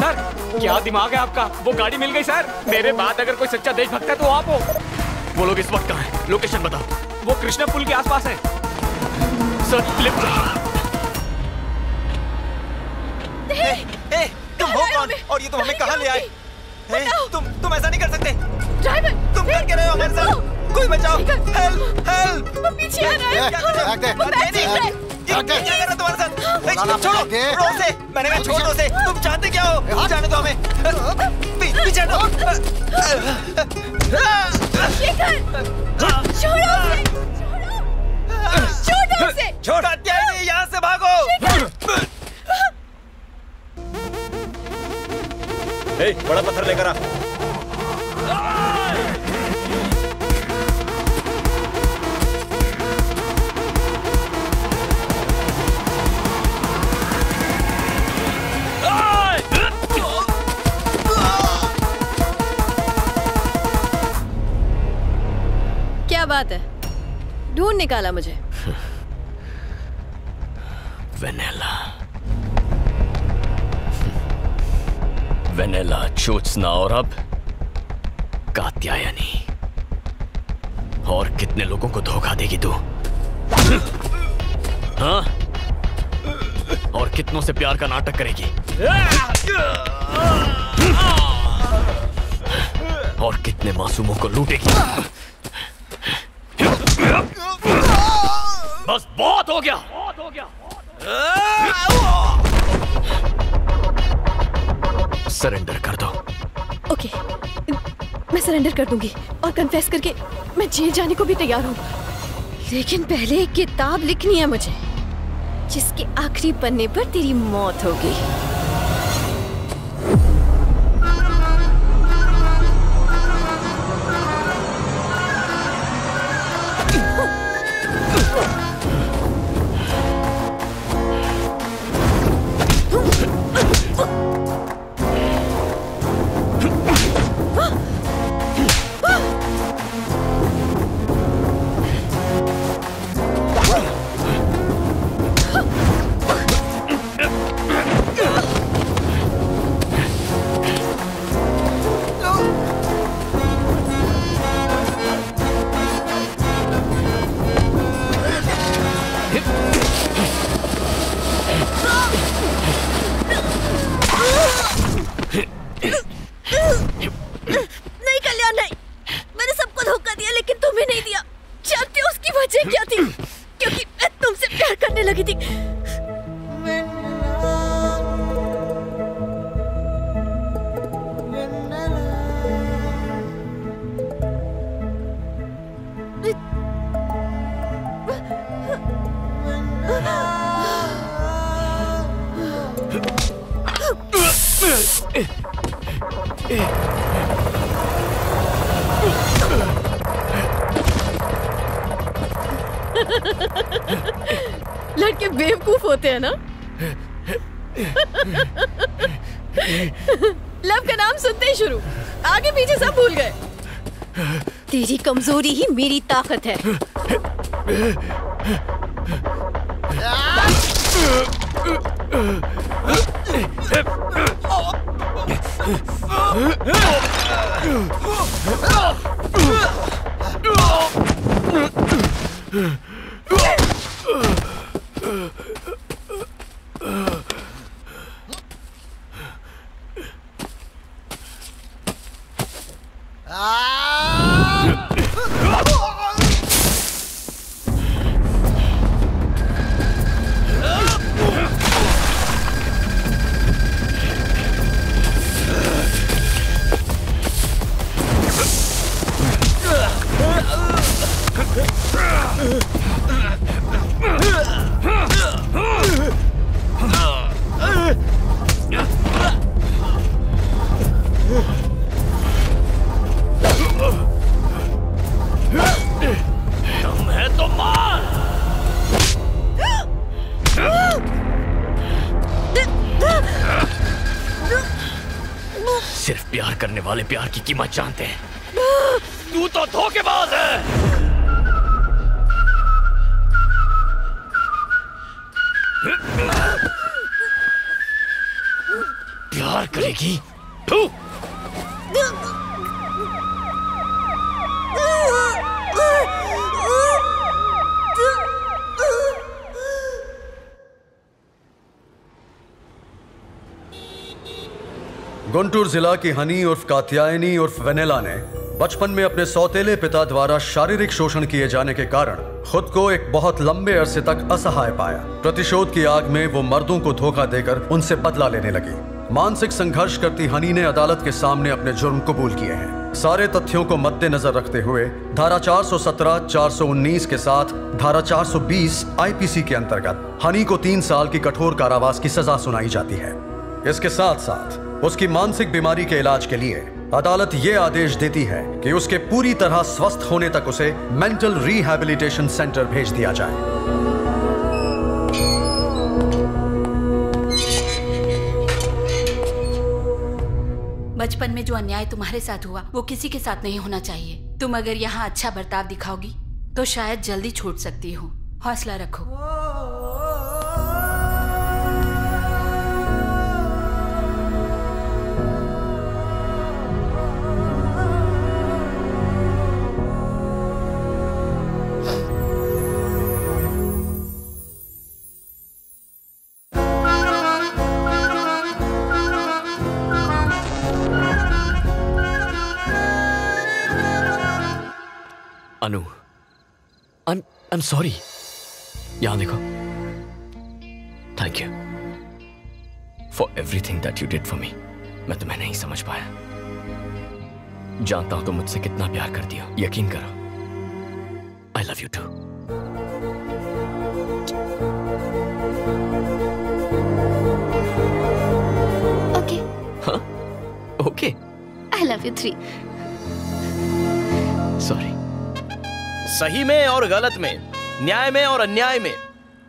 सर, क्या दिमाग है आपका? वो गाड़ी मिल गई सर। मेरे बाद अगर कोई सच्चा देशभक्त है तो आप हो। वो लोग इस वक्त कहाँ हैं? लोकेशन बताओ। वो कृष्णा पुल के आसपास है सर। लिफ्ट। तुम हो कौन और ये तुम हमें कहाँ ले आए? तुम ऐसा नहीं कर सकते। ड्राइवर, तुम कर क्या रहे हो हमारे साथ? कोई बचाओ। हेल्प। वो पीछे आ रहा है। क्या कर रहा है तुम्हारे साथ? छोड़ो छोड़ो उसे। मैंने कहा छोड़ो उसे। तुम जानते क्या हो? जाने दो हमें। पीछे हटो। शेखर, छोड़ो उसे। छोड़ो उसे। छोड़ कात्यायनी, यहाँ से भागो। ए, बड़ा पत्थर लेकर आ। क्या बात है? ढूंढ निकाला मुझे। वेनेला, वेनेला, ज्योत्सना और अब कात्यायनी। और कितने लोगों को धोखा देगी तू? हाँ? और कितनों से प्यार का नाटक करेगी? और कितने मासूमों को लूटेगी? बस बहुत हो गया। सरेंडर कर दो। ओके, मैं सरेंडर कर दूंगी और कन्फेस करके मैं जेल जाने को भी तैयार हूँ। लेकिन पहले एक किताब लिखनी है मुझे, जिसके आखिरी पन्ने पर तेरी मौत होगी। लड़के बेवकूफ होते हैं ना। लव का नाम सुनते ही शुरू, आगे पीछे सब भूल गए। तेरी कमजोरी ही मेरी ताकत है। सिर्फ प्यार करने वाले प्यार की कीमत जानते हैं। तू तो धोखेबाज है। प्यार करेगी तू? गुंटूर जिला की हनी उर्फ कात्यायनी उर्फ वेनेला ने बचपन में अपने सौतेले पिता द्वारा शारीरिक शोषण किए जाने के कारण खुद को एक बहुत लंबे अरसे तक असहाय पाया। प्रतिशोध की आग में वो मर्दों को धोखा देकर उनसे बदला लेने लगी। मानसिक संघर्ष करती हनी ने अदालत के सामने अपने जुर्म कबूल किए हैं। सारे तथ्यों को मद्देनजर रखते हुए धारा 417, 419 के साथ धारा 420 आईपीसी के अंतर्गत हनी को 3 साल की कठोर कारावास की सजा सुनाई जाती है। इसके साथ साथ उसकी मानसिक बीमारी के इलाज के लिए अदालत ये आदेश देती है कि उसके पूरी तरह स्वस्थ होने तक उसे मेंटल रिहैबिलिटेशन सेंटर भेज दिया जाए। बचपन में जो अन्याय तुम्हारे साथ हुआ वो किसी के साथ नहीं होना चाहिए। तुम अगर यहाँ अच्छा बर्ताव दिखाओगी तो शायद जल्दी छूट सकती हो। हौसला रखो। अनु, I'm sorry। यहाँ देखो। Thank you for everything that you did for me। मैं तुम्हें नहीं समझ पाया। जानता हूं तुम मुझसे कितना प्यार करती हो। यकीन करो। I love you too। Okay। हाँ? Okay। I love you 3। Sorry। सही में और गलत में, न्याय में और अन्याय में,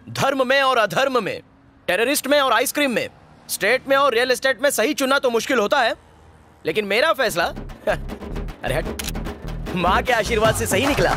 धर्म में और अधर्म में, टेररिस्ट में और आइसक्रीम में, स्टेट में और रियल एस्टेट में सही चुनना तो मुश्किल होता है, लेकिन मेरा फैसला अरे हट, माँ के आशीर्वाद से सही निकला।